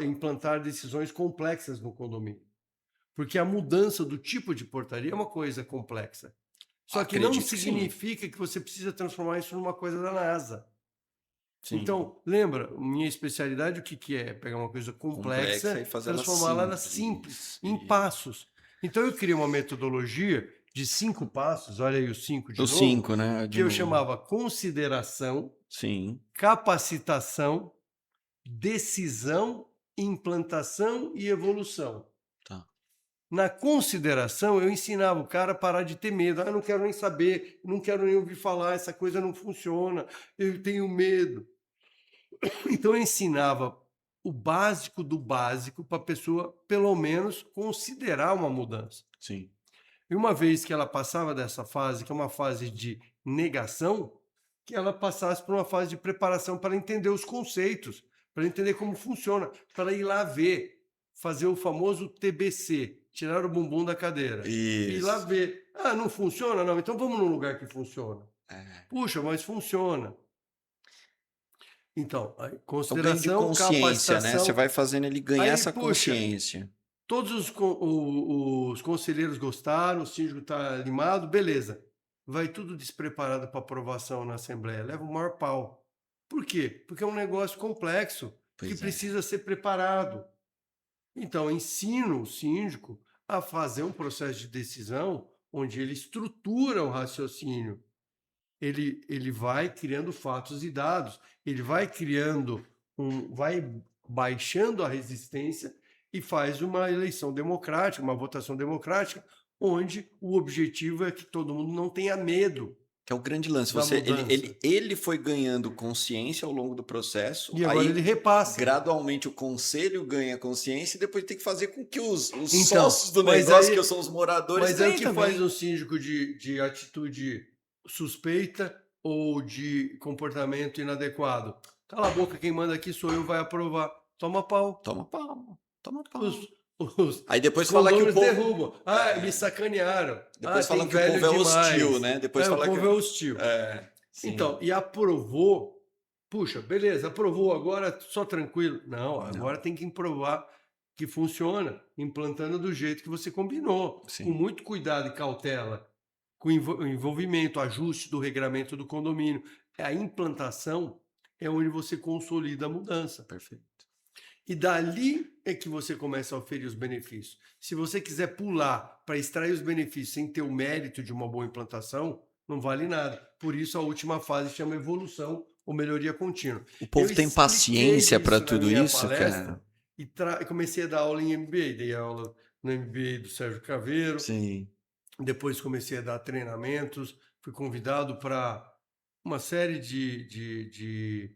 implantar decisões complexas no condomínio. Porque a mudança do tipo de portaria é uma coisa complexa. Só que não significa que você precisa transformar isso numa coisa da NASA. Sim. Então, lembra, minha especialidade, o que é? Pegar uma coisa complexa e transformá-la simples, em passos. Então, eu criei uma metodologia de 5 passos, olha aí os 5 de Os novo, 5, né? que De eu novo. chamava consideração, Sim, capacitação, decisão, implantação e evolução. tá. Na consideração, eu ensinava o cara a parar de ter medo. Ah, eu não quero nem saber, não quero nem ouvir falar, essa coisa não funciona, eu tenho medo. Então eu ensinava o básico do básico para a pessoa, pelo menos, considerar uma mudança. Sim. E uma vez que ela passava dessa fase, que é uma fase de negação, que ela passasse por uma fase de preparação para entender os conceitos, para entender como funciona, para ir lá ver, fazer o famoso TBC, tirar o bumbum da cadeira. Ir lá Isso. ver. Ah, não funciona? Não, então vamos num lugar que funciona. É. Puxa, mas funciona. Então, aí, É o ganho de consideração, consciência, né? Você capacitação. vai fazendo ele ganhar Aí, essa puxa, consciência. todos os conselheiros gostaram, o síndico está animado, beleza. Vai tudo despreparado para aprovação na Assembleia. Leva o maior pau. Por quê? Porque é um negócio complexo que Pois é. precisa ser preparado. Então, ensino o síndico a fazer um processo de decisão onde ele estrutura o raciocínio. Ele vai criando fatos e dados, ele vai criando vai baixando a resistência e faz uma eleição democrática, uma votação democrática, onde o objetivo é que todo mundo não tenha medo Que é o grande lance. da Você, ele, mudança. ele, ele foi ganhando consciência ao longo do processo, E agora aí ele repassa. gradualmente o conselho ganha consciência e depois tem que fazer com que os Então, sócios do mas negócio, aí- que são os moradores, Mas é o ganhem que também. faz um síndico de atitude suspeita ou de comportamento inadequado. Cala a boca, quem manda aqui sou eu, vai aprovar. Toma pau. Toma pau, toma pau. Os Aí depois fala que o condôminos povo... derrubam. Ah, me sacanearam. Depois Tem falam que o povo velho é hostil, demais. né? Depois O fala povo que... é hostil. Sim. Então, e aprovou. Puxa, beleza, aprovou, agora só tranquilo. Não, agora tem que provar que funciona, implantando do jeito que você combinou, Sim. com muito cuidado e cautela, com envolvimento, ajuste do regramento do condomínio. A implantação é onde você consolida a mudança. Perfeito. E dali é que você começa a oferir os benefícios. Se você quiser pular para extrair os benefícios sem ter o mérito de uma boa implantação, não vale nada. Por isso a última fase chama evolução ou melhoria contínua. O povo Eu tem paciência expliquei para isso na tudo minha isso, palestra cara? e comecei a dar aula em MBA. Dei aula no MBA do Sérgio Caveiro, Sim. depois comecei a dar treinamentos, fui convidado para uma série de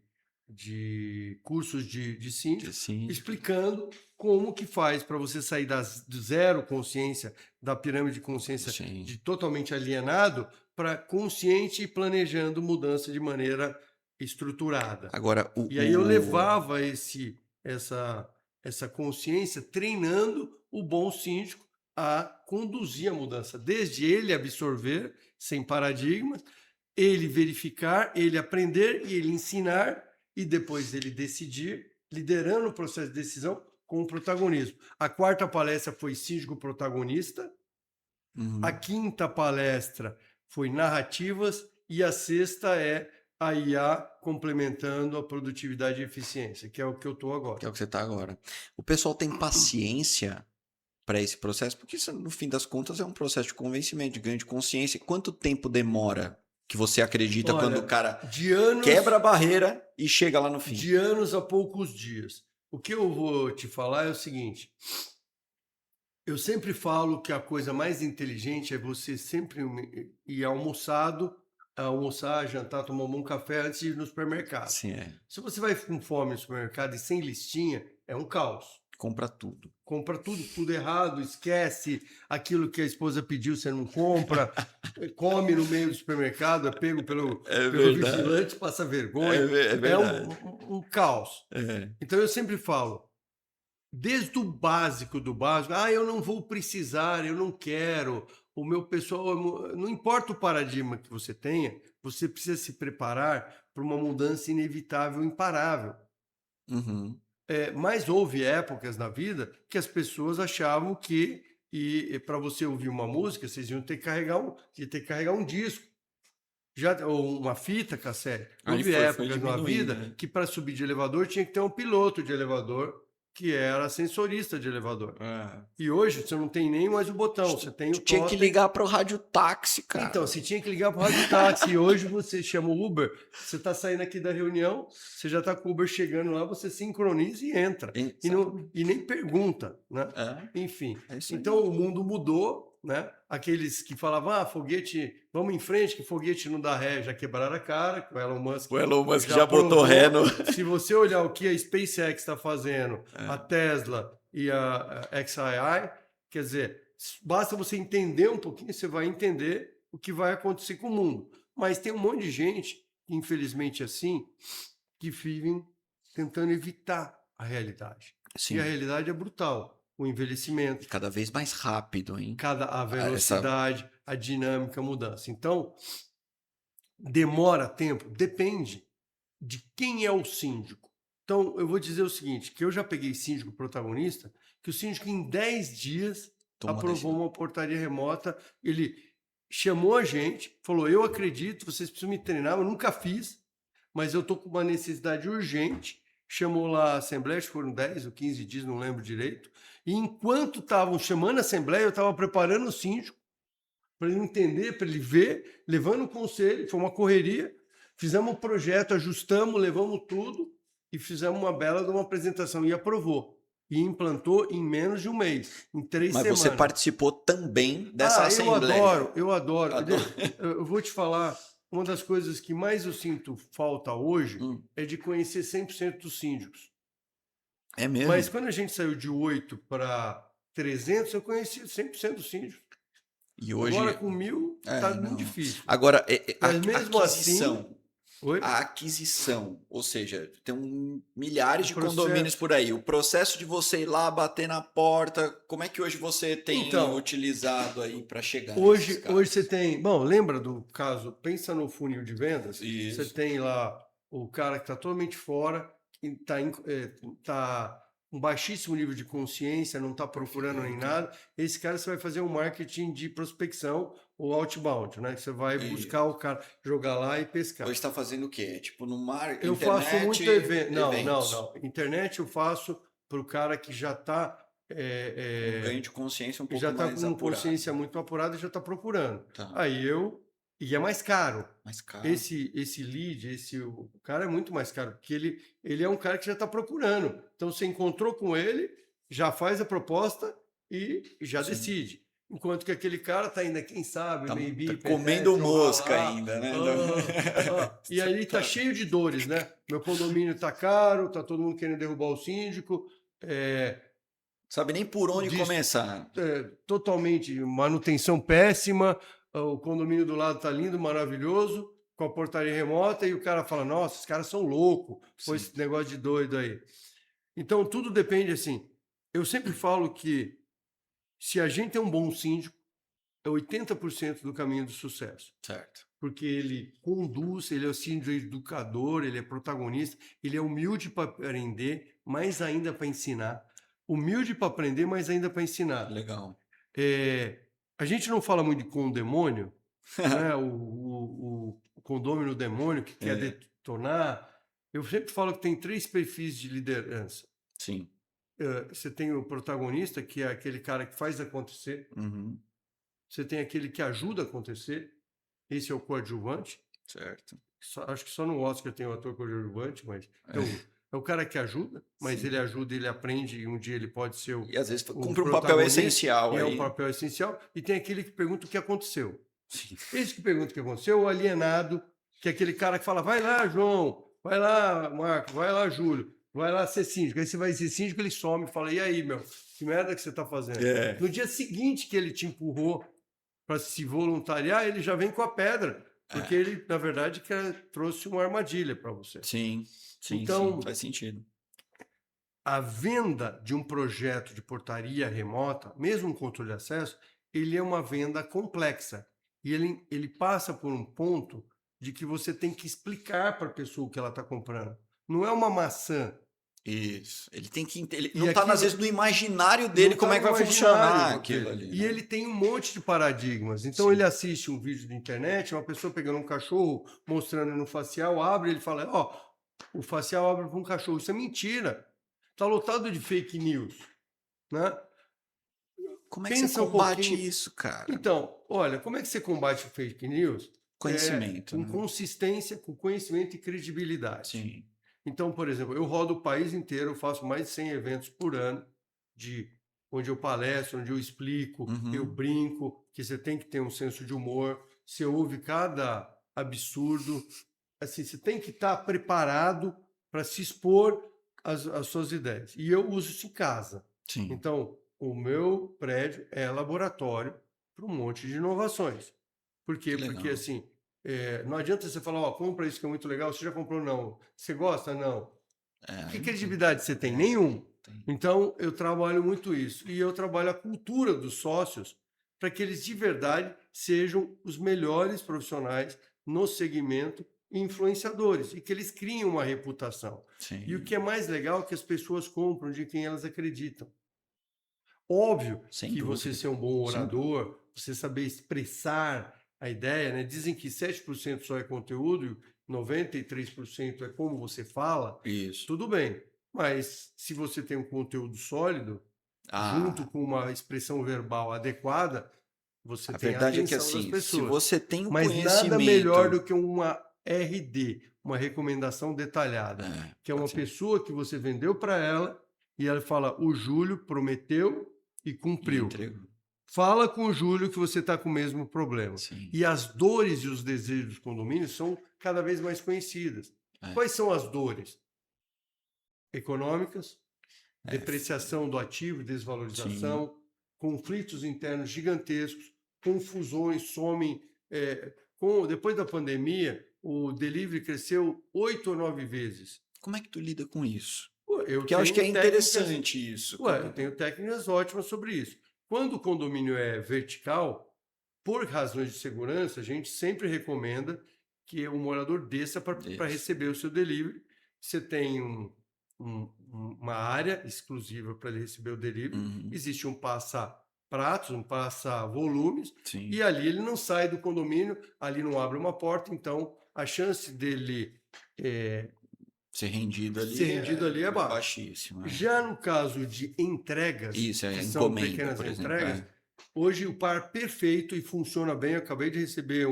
cursos de síndico, Sim. explicando como que faz para você sair do zero consciência, da pirâmide de consciência Sim. de totalmente alienado, para consciente e planejando mudança de maneira estruturada. Agora, E aí eu levava essa consciência treinando o bom síndico a conduzir a mudança, desde ele absorver sem paradigmas, ele verificar, ele aprender e ele ensinar e depois ele decidir, liderando o processo de decisão com o protagonismo. A quarta palestra foi síndico protagonista, Uhum. a quinta palestra foi narrativas e a sexta é a IA complementando a produtividade e eficiência, que é o que eu estou agora. Que é o que você está agora. O pessoal tem paciência para esse processo, porque isso, no fim das contas, é um processo de convencimento, de ganho de consciência. Quanto tempo demora que você acredita quando o cara quebra a barreira e chega lá no fim? De anos a poucos dias. O que eu vou te falar é o seguinte. Eu sempre falo que a coisa mais inteligente é você sempre ir almoçar, jantar, tomar um café antes de ir no supermercado. Sim, é. Se você vai com fome no supermercado e sem listinha, é um caos. Compra tudo. Compra tudo errado, esquece aquilo que a esposa pediu, você não compra, come no meio do supermercado, é pego pelo vigilante, passa vergonha. É verdade. Um caos. É. Então eu sempre falo, desde o básico do básico, eu não vou precisar, eu não quero, o meu pessoal, não importa o paradigma que você tenha, você precisa se preparar para uma mudança inevitável, imparável. Uhum. Mas houve épocas na vida que as pessoas achavam que para você ouvir uma música, vocês iam ter que carregar um disco, ou uma fita cassete. Houve épocas na vida que para subir de elevador tinha que ter um piloto de elevador que era sensorista de elevador. É. E hoje você não tem nem mais o botão, você tem o Tinha que totem. ligar para o radiotáxi, cara. Então, você tinha que ligar para o radiotáxi. E hoje você chama o Uber, você está saindo aqui da reunião, você já está com o Uber chegando lá, você sincroniza e entra. E nem pergunta, né? Enfim. Então, o mundo mudou, né? Aqueles que falavam, foguete, vamos em frente, que foguete não dá ré, já quebraram a cara, o Elon Musk já botou ré no... Se você olhar o que a SpaceX está fazendo, a Tesla e a XAI, quer dizer, basta você entender um pouquinho, você vai entender o que vai acontecer com o mundo. Mas tem um monte de gente, infelizmente assim, que vivem tentando evitar a realidade. Sim. E a realidade é brutal. O envelhecimento. Cada vez mais rápido, hein? A velocidade, a dinâmica, a mudança. Então, demora tempo? Depende de quem é o síndico. Então, eu vou dizer o seguinte, que eu já peguei síndico protagonista, que o síndico em 10 dias aprovou uma portaria remota, ele chamou a gente, falou, eu acredito, vocês precisam me treinar, eu nunca fiz, mas eu estou com uma necessidade urgente, chamou lá a assembleia, acho que foram 10 ou 15 dias, não lembro direito, e enquanto estavam chamando a assembleia, eu estava preparando o síndico, para ele entender, para ele ver, levando o conselho, foi uma correria, fizemos um projeto, ajustamos, levamos tudo, e fizemos uma bela de uma apresentação, e aprovou. E implantou em menos de um mês, em 3 semanas. Mas você participou também dessa assembleia. Eu adoro. Eu vou te falar, uma das coisas que mais eu sinto falta hoje é de conhecer 100% dos síndicos. É mesmo? Mas quando a gente saiu de 8 para 300, eu conheci 100% dos síndicos. E hoje... Agora com 1000 está muito difícil. Agora, mas mesmo aquisição... assim... A aquisição, ou seja, tem milhares de condomínios por aí. O processo de você ir lá, bater na porta, como é que hoje você tem utilizado aí para chegar? Hoje você tem... Bom, lembra do caso, pensa no funil de vendas, Isso. você tem lá o cara que está totalmente fora, que está com baixíssimo nível de consciência, não está procurando nem nada. Esse cara você vai fazer um marketing de prospecção ou outbound, né? Você vai buscar o cara, jogar lá e pescar. Hoje está fazendo o quê? Tipo no mar, eu internet? Faço muito evento. Não. Internet eu faço para o cara que já está... um ganho de consciência um pouco já mais apurado. Já está com consciência muito apurada e já está procurando. Tá. Aí e é mais caro. Mais caro. Esse lead, o cara é muito mais caro, porque ele é um cara que já está procurando. Então, você encontrou com ele, já faz a proposta e já decide. Enquanto que aquele cara está ainda, quem sabe, tá comendo mosca ainda, né? E aí está cheio de dores, né? Meu condomínio está caro, está todo mundo querendo derrubar o síndico. Sabe nem por onde começar. Totalmente manutenção péssima. O condomínio do lado tá lindo, maravilhoso, com a portaria remota, e o cara fala, nossa, esses caras são loucos, foi esse negócio de doido aí. Então, tudo depende, assim, eu sempre falo que se a gente é um bom síndico, é 80% do caminho do sucesso. Certo. Porque ele conduz, ele é o síndico educador, ele é protagonista, ele é humilde para aprender, mais ainda para ensinar. Humilde para aprender, mais ainda para ensinar. Legal. A gente não fala muito de condemônio, né? o condômino demônio que quer detonar. Eu sempre falo que tem 3 perfis de liderança. Sim. Você tem o protagonista, que é aquele cara que faz acontecer. Uhum. Você tem aquele que ajuda a acontecer. Esse é o coadjuvante. Certo. Acho que só no Oscar tem o ator coadjuvante, mas... É o cara que ajuda, mas ele ajuda, ele aprende, e um dia ele pode ser o... E às vezes cumpre um papel essencial. É um papel essencial. E tem aquele que pergunta o que aconteceu. Sim. Esse que pergunta o que aconteceu, o alienado, que é aquele cara que fala, vai lá, João, vai lá, Marco, vai lá, Júlio, vai lá ser síndico. Aí você vai ser síndico, ele some e fala, e aí, meu, que merda que você está fazendo? No dia seguinte que ele te empurrou para se voluntariar, ele já vem com a pedra, porque ele, na verdade, trouxe uma armadilha para você. Sim. Então, faz sentido. A venda de um projeto de portaria remota, mesmo um controle de acesso, ele é uma venda complexa. E ele passa por um ponto de que você tem que explicar para a pessoa o que ela está comprando. Não é uma maçã. Isso. Ele tem que... Ele não está, às vezes, no imaginário dele como é que vai funcionar aquilo ali. E ele tem um monte de paradigmas. Então, ele assiste um vídeo da internet, uma pessoa pegando um cachorro, mostrando no facial, abre, ele fala, o facial abre para um cachorro. Isso é mentira. Tá lotado de fake news, né? Como é que você Pensa um combate pouquinho. isso, cara? Então, olha, como é que você combate o fake news? Conhecimento, Com né? consistência, com conhecimento e credibilidade. Sim. Então, por exemplo, eu rodo o país inteiro, eu faço mais de 100 eventos por ano, de onde eu palestro, onde eu explico, eu Uhum. brinco, que você tem que ter um senso de humor, você ouve cada absurdo, assim, você tem que estar preparado para se expor às suas ideias. E eu uso isso em casa. Sim. Então, o meu prédio é laboratório para um monte de inovações. Por quê? Que Porque, legal. assim, não adianta você falar, ó, compra isso que é muito legal, você já comprou? Não. Você gosta? Não. Que Aí não tem. credibilidade você tem? É, Nenhum. tem. Então, eu trabalho muito isso. E eu trabalho a cultura dos sócios para que eles de verdade sejam os melhores profissionais no segmento e influenciadores, e que eles criem uma reputação. E o Sim. que é mais legal é que as pessoas compram de quem elas acreditam. Óbvio Sem que você dúvida. ser um bom Sem dúvida. orador, você saber expressar a ideia, né? Dizem que 7% só é conteúdo, 93% é como você fala, Isso. tudo bem. Mas se você tem um conteúdo sólido, junto Ah, com uma expressão verbal adequada, você a tem a verdade é que atenção das assim, se pessoas. você tem o Mas nada melhor conhecimento, do que uma RD, uma recomendação detalhada, que é uma pode ser. pessoa que você vendeu para ela e ela fala: o Júlio prometeu e E cumpriu. entregou. Fala com o Júlio que você está com o mesmo problema. Sim. E as dores e os desejos dos condomínios são cada vez mais conhecidas. É. Quais são as dores? Econômicas, É. depreciação do ativo, Sim. desvalorização, conflitos internos gigantescos, confusões, somem. Depois da pandemia, o delivery cresceu 8 ou 9 vezes. Como é que tu lida com isso? Pô, eu Porque eu acho que tenho é técnicas. interessante isso. Eu tenho técnicas ótimas sobre isso. Quando o condomínio é vertical, por razões de segurança, a gente sempre recomenda que o morador desça para Desse. receber o seu delivery. Você tem uma área exclusiva para ele receber o delivery. Uhum. Existe um passa-pratos, um passa-volumes, Sim. e ali ele não sai do condomínio, ali não abre uma porta, então a chance dele Ser rendido ser ali rendido ali é é baixa. baixíssimo. Já no caso de entregas, Isso, é que são encomenda, pequenas por exemplo. entregas, hoje o par perfeito e funciona bem. Eu acabei de receber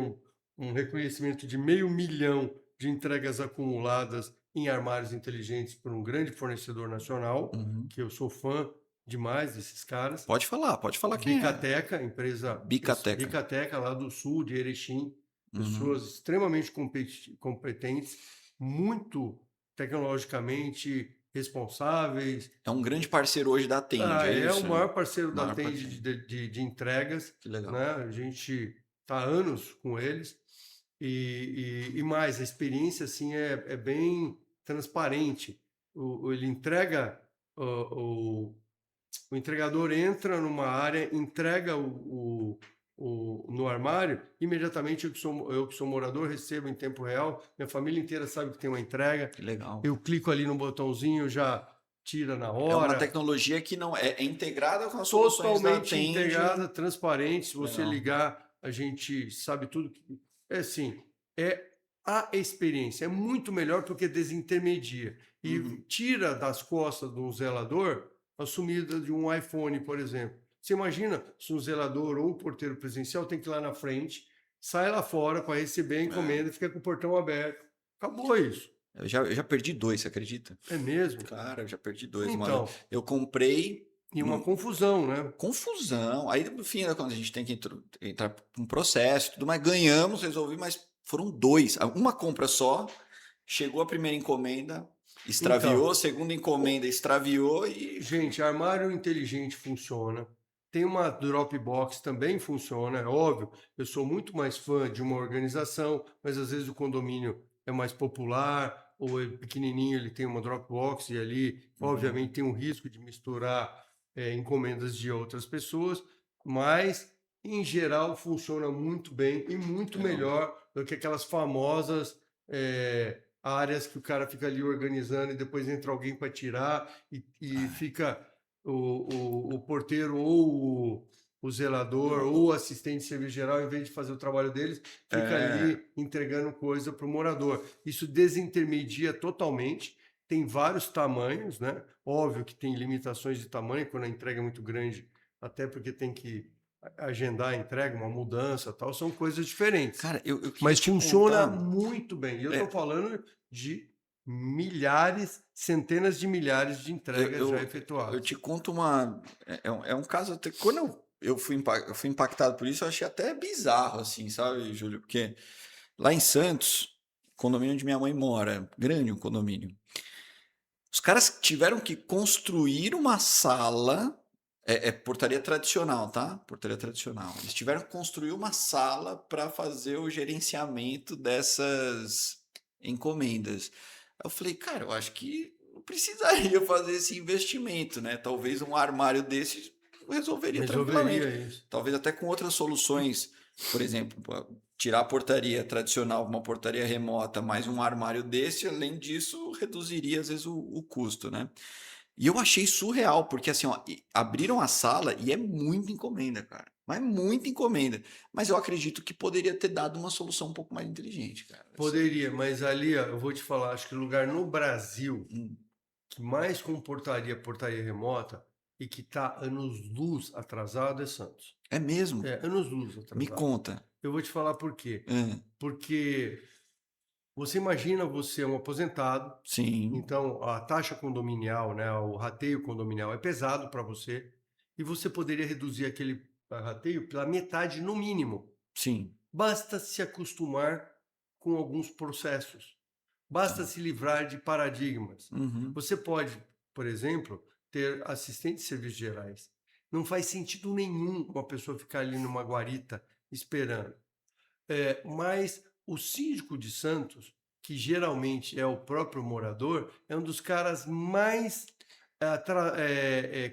um reconhecimento de 500.000 de entregas acumuladas em armários inteligentes por um grande fornecedor nacional, Uhum. que eu sou fã demais desses caras. Pode falar quem é. Bicateca, empresa Bicateca. Bicateca lá do sul de Erechim, Uhum. pessoas extremamente competentes, muito tecnologicamente responsáveis. É um grande parceiro hoje da Tende, é É o isso? maior parceiro da Maior Tende parceiro. de entregas, Que legal. né? A gente está há anos com eles e mais, a experiência assim é bem transparente. Ele entrega o entregador entra numa área, entrega no armário, imediatamente eu que sou morador recebo em tempo real, minha família inteira sabe que tem uma entrega, Que legal. eu clico ali no botãozinho, já tira na É uma hora, tecnologia que não é integrada com as soluções da totalmente Tende. integrada, transparente, se você Legal. ligar, a gente sabe tudo. É assim, é a experiência, é muito melhor porque desintermedia e Uhum. tira das costas de um zelador a sumida de um iPhone, por exemplo. Você imagina se um zelador ou um porteiro presencial tem que ir lá na frente, sai lá fora para receber a encomenda e fica com o portão aberto. Acabou isso. Eu já perdi dois, você acredita? É mesmo? Cara, eu já perdi dois. Então, Eu comprei e uma confusão, né? confusão. Aí, no fim, quando a gente tem que entrar com um processo e tudo mais, ganhamos, resolvi, mas foram dois. Uma compra só, chegou a primeira encomenda, extraviou, Então, a segunda encomenda extraviou e. gente, armário inteligente funciona. Tem uma Dropbox também funciona, é óbvio. Eu sou muito mais fã de uma organização, mas às vezes o condomínio é mais popular ou é pequenininho, ele tem uma Dropbox e ali, obviamente, tem um risco de misturar encomendas de outras pessoas, mas em geral funciona muito bem e muito Legal. melhor do que aquelas famosas áreas que o cara fica ali organizando e depois entra alguém para tirar e fica o porteiro ou o zelador ou o assistente de serviço geral, em vez de fazer o trabalho deles, fica ali entregando coisa para o morador. Isso desintermedia totalmente tem vários tamanhos, né? Óbvio que tem limitações de tamanho quando a entrega é muito grande, até porque tem que agendar a entrega, uma mudança, tal, são coisas diferentes. Cara, eu queria Mas te funciona contar. muito bem. E eu É, estou falando de milhares, centenas de milhares de eu, entregas já eu, eu efetuadas. te conto uma. É um caso até. Quando eu fui impactado por isso, eu achei até bizarro, assim, sabe, Júlio? Porque lá em Santos, condomínio onde minha mãe mora, grande um condomínio. Os caras tiveram que construir uma sala. É portaria tradicional, tá? Portaria tradicional. Eles tiveram que construir uma sala para fazer o gerenciamento dessas encomendas. Eu falei, cara, eu acho que não precisaria fazer esse investimento, né? Talvez um armário desse resolveria Resolveria tranquilamente. isso. Talvez até com outras soluções, por exemplo, tirar a portaria tradicional, uma portaria remota, mais um armário desse, além disso, reduziria às vezes o custo, né? E eu achei surreal, porque assim, ó, abriram a sala e é muita encomenda, cara. Mas é muita encomenda. Mas eu acredito que poderia ter dado uma solução um pouco mais inteligente, cara. Poderia, mas ali, ó, eu vou te falar, acho que o lugar no Brasil Hum, que mais comportaria portaria remota e que está anos-luz atrasado é Santos. é mesmo? É, anos-luz Me atrasado. conta. Eu vou te falar por quê. Ah, Porque você imagina você é um aposentado, sim, então a taxa condominial, né, o rateio condominial é pesado para você, e você poderia reduzir aquele rateio pela metade no mínimo. sim, Basta se acostumar com alguns processos. Basta sim. se livrar de paradigmas. Uhum, Você pode, por exemplo, ter assistentes de serviços gerais. Não faz sentido nenhum uma pessoa ficar ali numa guarita esperando. Mas o síndico de Santos, que geralmente é o próprio morador, é um dos caras mais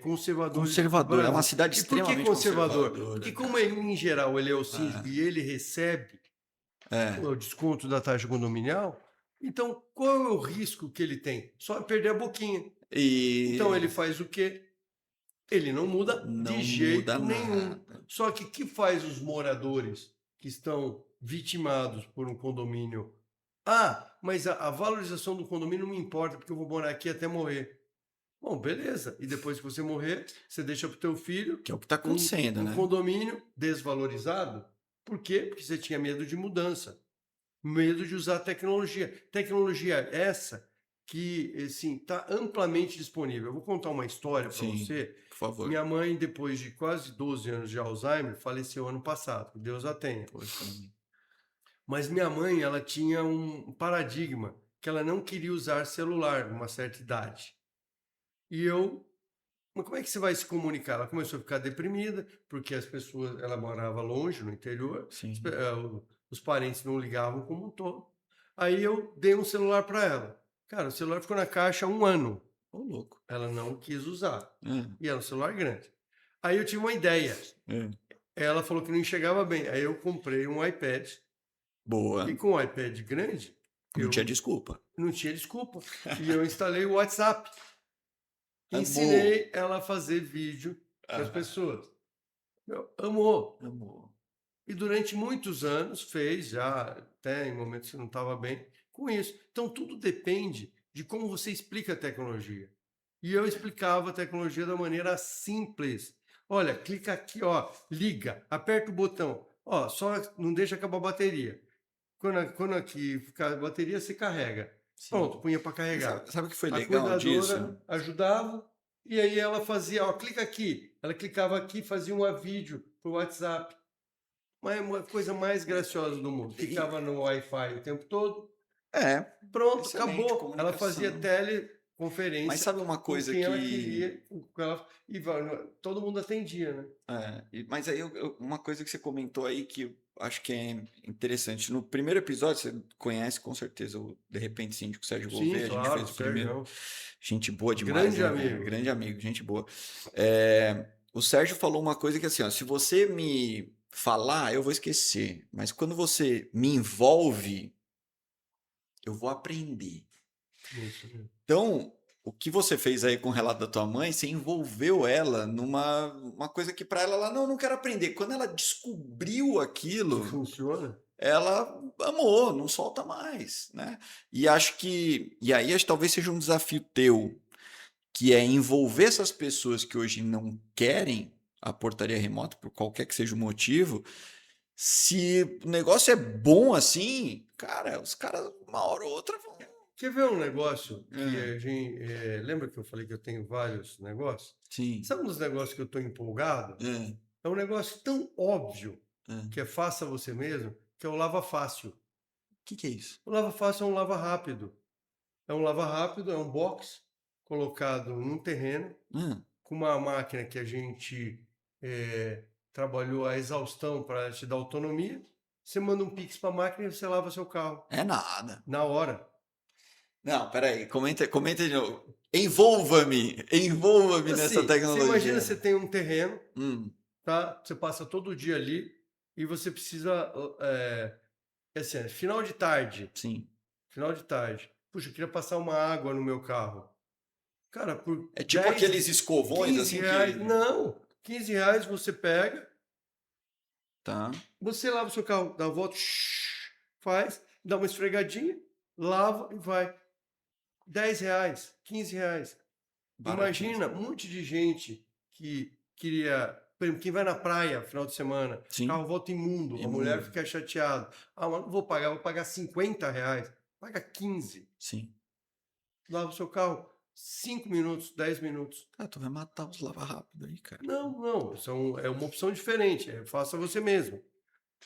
conservadores do conservador. É uma Brasil. cidade E por que extremamente conservador? conservadora, Porque como cara. ele, em geral ele é o síndico e ele recebe É. o desconto da taxa condominial, então qual é o risco que ele tem? Só perder a boquinha. Então ele E faz o quê? Ele não muda de não muda jeito nenhum. nada. Só que o que faz os moradores que estão vitimados por um condomínio? Ah, mas a valorização do condomínio não me importa, porque eu vou morar aqui até morrer. Bom, beleza. E depois que você morrer, você deixa para o teu filho Que é o que está um, acontecendo, um né? condomínio desvalorizado. Por quê? Porque você tinha medo de mudança, medo de usar tecnologia. Tecnologia essa que, assim, está amplamente disponível. Eu vou contar uma história para Sim, você. por favor. Minha mãe, depois de quase 12 anos de Alzheimer, faleceu ano passado, que Deus a tenha. Poxa, Mas minha mãe, ela tinha um paradigma que ela não queria usar celular numa certa idade. E eu, mas como é que você vai se comunicar? Ela começou a ficar deprimida, porque as pessoas, ela morava longe, no interior, sim. os parentes não ligavam como um todo. Aí eu dei um celular para ela. Cara, o celular ficou na caixa há um ano. Ô, louco. Ela não quis usar. É, E era um celular grande. Aí eu tive uma ideia. é. Ela falou que não enxergava bem. Aí eu comprei um iPad. E Boa. com o iPad grande, Não tinha eu desculpa. não tinha desculpa. E eu instalei o WhatsApp. Amor. Ensinei ela a fazer vídeo para as Ah, pessoas. Meu, amor. amor. E durante muitos anos fez, já até em momentos que não estava bem, com isso. Então tudo depende de como você explica a tecnologia. E eu explicava a tecnologia da maneira simples. Olha, clica aqui, ó, liga, aperta o botão. Ó, só não deixa acabar a bateria. Quando aqui ficar a bateria, você carrega. Pronto, Sim. punha para E carregar. sabe o que foi A legal disso? cuidadora ajudava e aí ela fazia, ó, clica aqui. Ela clicava aqui, fazia um vídeo pro WhatsApp. Mas é uma coisa mais graciosa do mundo. E- Ficava no Wi-Fi o tempo todo. É, Pronto, excelente acabou. Ela fazia comunicação. Mas teleconferência sabe uma com coisa quem ela que. queria. Todo mundo atendia, né? Mas aí uma coisa que você comentou aí que eu acho que é interessante. No primeiro episódio, você conhece com certeza o De Repente Síndico Sérgio Sim, Gouveia, a gente claro, fez o primeiro. Sérgio. Gente boa demais, Grande né, velho? amigo. Grande amigo, gente boa. O Sérgio falou uma coisa que assim, ó, se você me falar, eu vou esquecer. Mas quando você me envolve, eu vou aprender. Isso. Então, o que você fez aí com o relato da tua mãe, você envolveu ela numa uma coisa que para ela, ela não quero aprender. Quando ela descobriu Que aquilo, funciona. ela amou, não solta mais, né? E aí acho que talvez seja um desafio teu, que é envolver essas pessoas que hoje não querem a portaria remota, por qualquer que seja o motivo. Se o negócio é bom assim, cara, os caras, uma hora ou outra, vão. Quer ver um negócio que É, a gente. Lembra que eu falei que eu tenho vários negócios? sim. Sabe um dos negócios que eu estou empolgado? É, É um negócio tão óbvio é. que é faça você mesmo, que é o lava fácil. Que é isso? O lava fácil é um lava rápido. É um lava rápido, é um box colocado num terreno Ah, com uma máquina que a gente trabalhou a exaustão para te dar autonomia. Você manda um Pix para a máquina e você lava seu carro é nada. na hora. Não, peraí, comenta de novo. Envolva-me nessa Assim, você imagina tecnologia. você tem um terreno, Hum, tá? Você passa todo dia ali e você precisa, assim, sim. final de tarde. Puxa, eu queria passar uma água no meu carro. Cara, por É tipo 10, aqueles escovões 15 assim reais, que. não, 15 reais você pega, Tá, você lava o seu carro, dá uma volta, faz, dá uma esfregadinha, lava e vai. 10 reais, 15 reais. Imagina baratíssimo. um monte de gente que queria, por exemplo, quem vai na praia final de semana, Sim, carro volta imundo, a mulher imundo. fica chateada. Ah, mas não vou pagar 50 reais. Paga 15. Sim. Lava o seu carro 5 minutos, 10 minutos. Cara, tu vai matar os lava rápido aí, cara. Não, não, é uma opção diferente, faça você mesmo.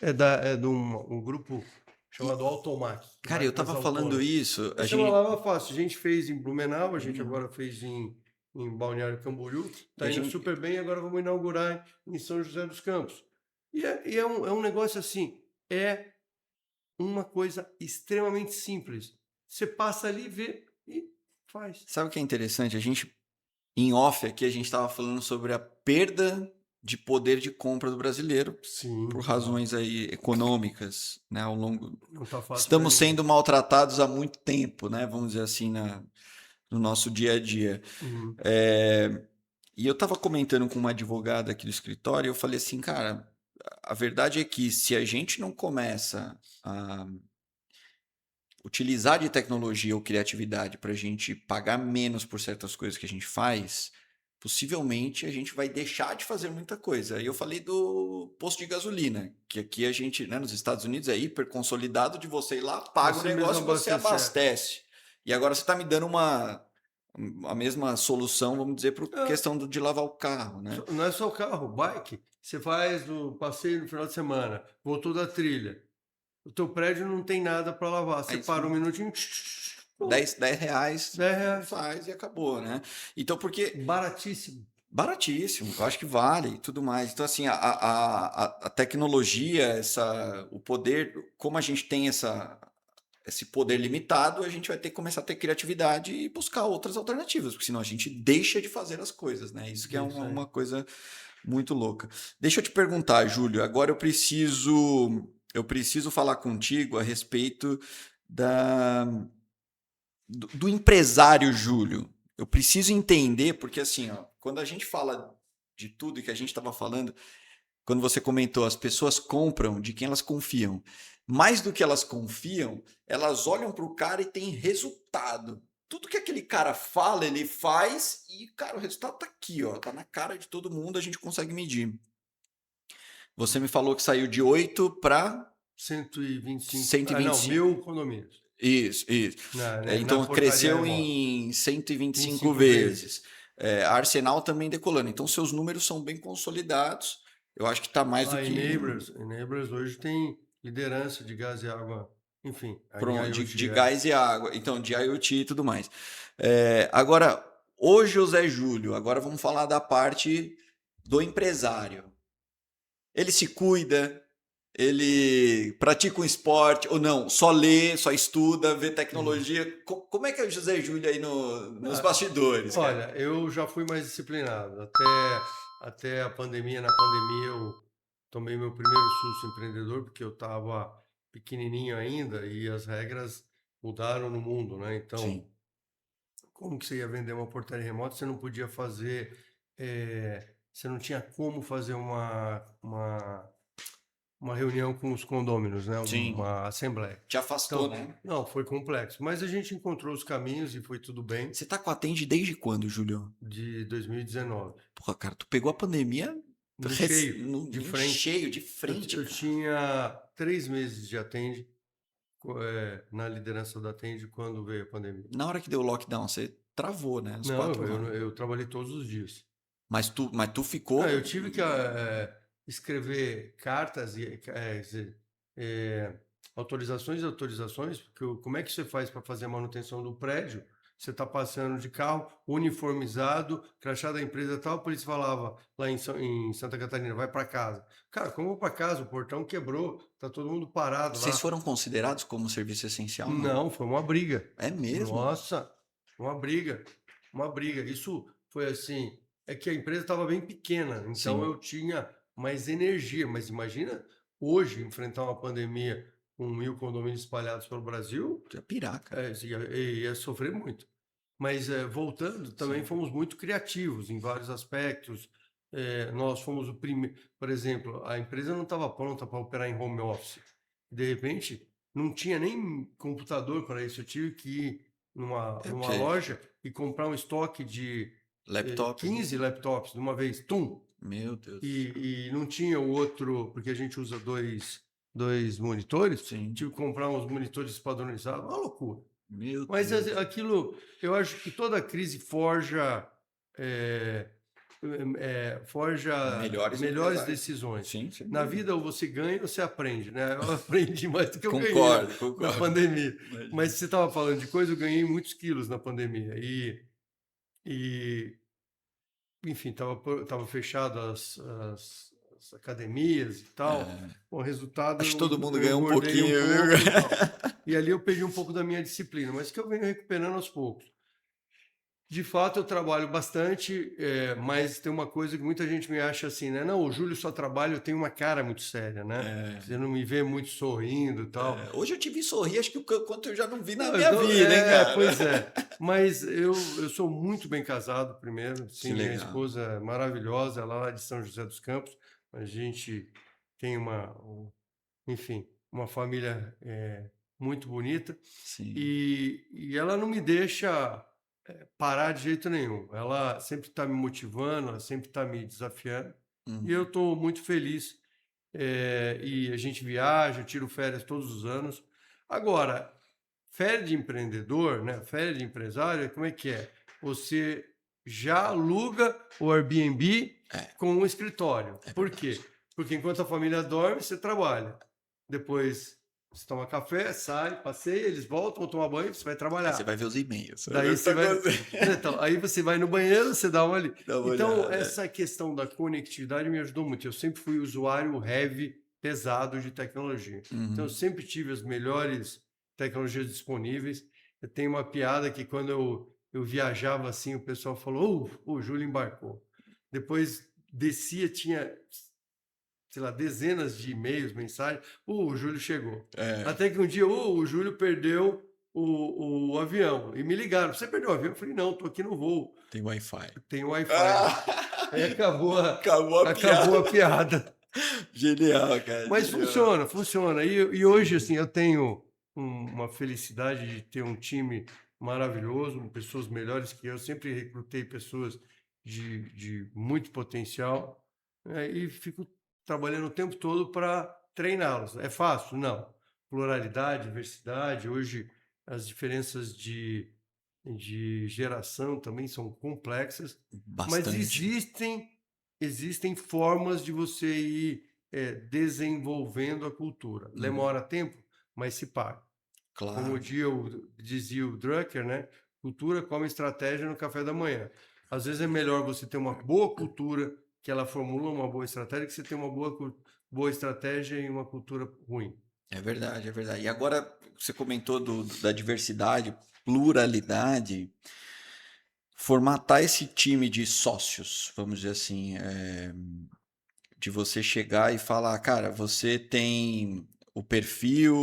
É de um grupo E, chamado Automac, que cara, vai eu para as tava falando autônomas. isso, a Essa é uma gente. lava fácil. A gente fez em Blumenau, a gente Legal. agora fez em Balneário Camboriú. E a Está indo gente. super bem, agora vamos inaugurar em São José dos Campos. É um negócio assim, é uma coisa extremamente simples. Você passa ali, vê e faz. Sabe o que é interessante? Em off aqui, a gente tava falando sobre a perda de poder de compra do brasileiro Sim, por claro. razões aí econômicas, né, ao longo. Não está fácil para Estamos ninguém. sendo maltratados há muito tempo, né, vamos dizer assim, no nosso dia a dia. Uhum. É, e eu estava comentando com uma advogada aqui do escritório, e eu falei assim, cara, a verdade é que se a gente não começa a utilizar de tecnologia ou criatividade para a gente pagar menos por certas coisas que a gente faz, possivelmente a gente vai deixar de fazer muita coisa. Aí eu falei do posto de gasolina, que aqui a gente, né, nos Estados Unidos é hiper consolidado de você ir lá, paga o Você mesmo negócio e você abastecer. abastece. E agora você está me dando a mesma solução, vamos dizer, para É, questão de lavar o carro, né? não é só o carro, bike. Você faz o passeio no final de semana, voltou da trilha. O teu prédio não tem nada para lavar. Você Aí para um minutinho, pô, 10 reais 10 reais. faz e acabou, né? Então, porque Baratíssimo. baratíssimo, eu acho que vale e tudo mais. Então, assim, a tecnologia, o poder, como a gente tem esse poder limitado, a gente vai ter que começar a ter criatividade e buscar outras alternativas, porque senão a gente deixa de fazer as coisas, né? Isso que é Isso aí. uma coisa muito louca. Deixa eu te perguntar, Júlio, agora eu preciso falar contigo a respeito da, do empresário Júlio. Eu preciso entender, porque assim, ó, quando a gente fala de tudo que a gente estava falando, quando você comentou, as pessoas compram de quem elas confiam. Mais do que elas confiam, elas olham para o cara e tem resultado. Tudo que aquele cara fala, ele faz e, cara, o resultado tá aqui, ó, tá na cara de todo mundo, a gente consegue medir. Você me falou que saiu de 8 para 125. cento e Ah, vinte e não, cinco. 1000 condomínios. Isso, isso. Na Então portaria cresceu remota. em 125 25 vezes. vezes. A Arsenal também decolando. Então seus números são bem consolidados. Eu acho que está mais do A que Enablers hoje tem liderança de gás e água. Enfim, em IoT. de gás e água. Então, de IoT e tudo mais. Agora, o José Júlio, agora vamos falar da parte do empresário. Ele se cuida, ele pratica um esporte ou não, só lê, só estuda, vê Uhum. tecnologia. Como é que é o José Júlio aí nos Ah, bastidores, cara? olha, eu já fui mais disciplinado. Até a pandemia. Na pandemia, eu tomei meu primeiro susto empreendedor, porque eu estava pequenininho ainda e as regras mudaram no mundo, né? Então, Sim, como que você ia vender uma portaria remota? Você não podia fazer, você não tinha como fazer uma reunião com os condôminos, né? Sim. Uma assembleia. Te afastou, Então, né? não, foi complexo, mas a gente encontrou os caminhos e foi tudo bem Você tá com a Tende desde quando, Júlio? de 2019. Porra, cara, tu pegou a pandemia No cheio, de no frente. cheio, de frente, Eu cara. tinha 3 meses de Attende, na liderança da Attende quando veio a pandemia. Na hora que deu o lockdown, você travou, né? Os Não, 4 anos. eu trabalhei todos os dias. Mas tu Não, ficou. eu tive que escrever cartas e quer dizer, autorizações e autorizações, porque como é que você faz para fazer a manutenção do prédio? Você está passando de carro uniformizado, crachá da empresa tal, a polícia falava lá em Santa Catarina, vai para casa. Cara, como eu vou para casa? O portão quebrou, tá todo mundo parado Vocês lá. foram considerados como serviço essencial, não? Não, foi uma briga. É mesmo? Nossa, uma briga, uma briga. Isso foi assim, é que a empresa estava bem pequena, então Sim. eu tinha mais energia. Mas imagina hoje enfrentar uma pandemia com 1.000 condomínios espalhados pelo Brasil, Tu ia pirar, cara. ia sofrer muito. Mas voltando, também Sim. fomos muito criativos em vários aspectos. Nós fomos o primeiro, por exemplo, a empresa não estava pronta para operar em home office. De repente, não tinha nem computador para isso. Eu tive que ir É o numa quê? loja e comprar um estoque de Laptop? 15 laptops de uma vez, tum! Meu Deus. E não tinha o outro, porque a gente usa dois monitores, Sim. tive que comprar uns monitores padronizados, uma loucura. Meu Mas Deus. aquilo, eu acho que toda crise forja, Melhores melhores empresários. decisões. Sim, sem Na dúvida. vida, ou você ganha ou você aprende, né? Eu aprendi mais do que eu ganhei Concordo, na concordo. pandemia. Imagina. Mas você estava falando de coisa, eu ganhei muitos quilos na pandemia. E enfim, tava fechado as academias e tal. O resultado, Acho que todo mundo eu ganhou um engordei um pouquinho, viu? pouco e tal. E ali eu perdi um pouco da minha disciplina, mas que eu venho recuperando aos poucos. De fato, eu trabalho bastante, mas tem uma coisa que muita gente me acha assim, né? Não, o Júlio só trabalha, eu tenho uma cara muito séria, né? Você não me vê muito sorrindo e tal. Hoje eu te vi sorrir, acho que o quanto eu já não vi na Não, minha vida, hein, cara? pois é. Mas eu sou muito bem casado, primeiro. Que Sim, minha legal. esposa é maravilhosa, ela é lá de São José dos Campos. A gente tem enfim, uma família muito bonita. Sim. E ela não me deixa parar de jeito nenhum. Ela sempre está me motivando, ela sempre está me desafiando. E eu Uhum. estou muito feliz. E a gente viaja, eu tiro férias todos os anos. Agora, férias de empreendedor, né? Férias de empresário, como é que é? Você já aluga o Airbnb com um escritório. Por quê? Porque enquanto a família dorme, você trabalha. Depois você toma café, sai, passeia, eles voltam, vão tomar banho, você vai Aí trabalhar. você vai ver os e-mails. Daí você vai. Então, aí você vai no banheiro, você dá uma ali. Dá uma Então, olhada. essa questão da conectividade me ajudou muito. Eu sempre fui usuário heavy, pesado de tecnologia. Então, eu sempre tive as melhores tecnologias disponíveis. Eu tenho uma piada que quando eu viajava assim, o pessoal falou: o Júlio embarcou. Depois descia, tinha, sei lá, dezenas de e-mails, mensagens. O Júlio chegou. Até que um dia, o Júlio perdeu o avião. E me ligaram: você perdeu o avião? Eu falei: não, estou aqui no voo. Tem Wi-Fi. Tem Wi-Fi. Aí acabou Acabou a acabou a piada. Genial, cara. Mas Genial. funciona. E hoje, assim, eu tenho uma felicidade de ter um time maravilhoso, pessoas melhores que eu. Sempre recrutei pessoas de muito potencial, e fico trabalhando o tempo todo para treiná-los. É fácil? Não. Pluralidade, diversidade. Hoje, as diferenças de geração também são complexas, mas Bastante. existem formas de você ir desenvolvendo a cultura. Demora tempo, mas se paga. Como Claro. dizia o Drucker, né? Cultura come estratégia no café da manhã. Às vezes é melhor você ter uma boa cultura, que ela formula uma boa estratégia, que você ter uma boa estratégia e uma cultura ruim. É verdade, é verdade. E agora você comentou da diversidade, pluralidade, formatar esse time de sócios, vamos dizer assim, de você chegar e falar, cara, você tem o perfil,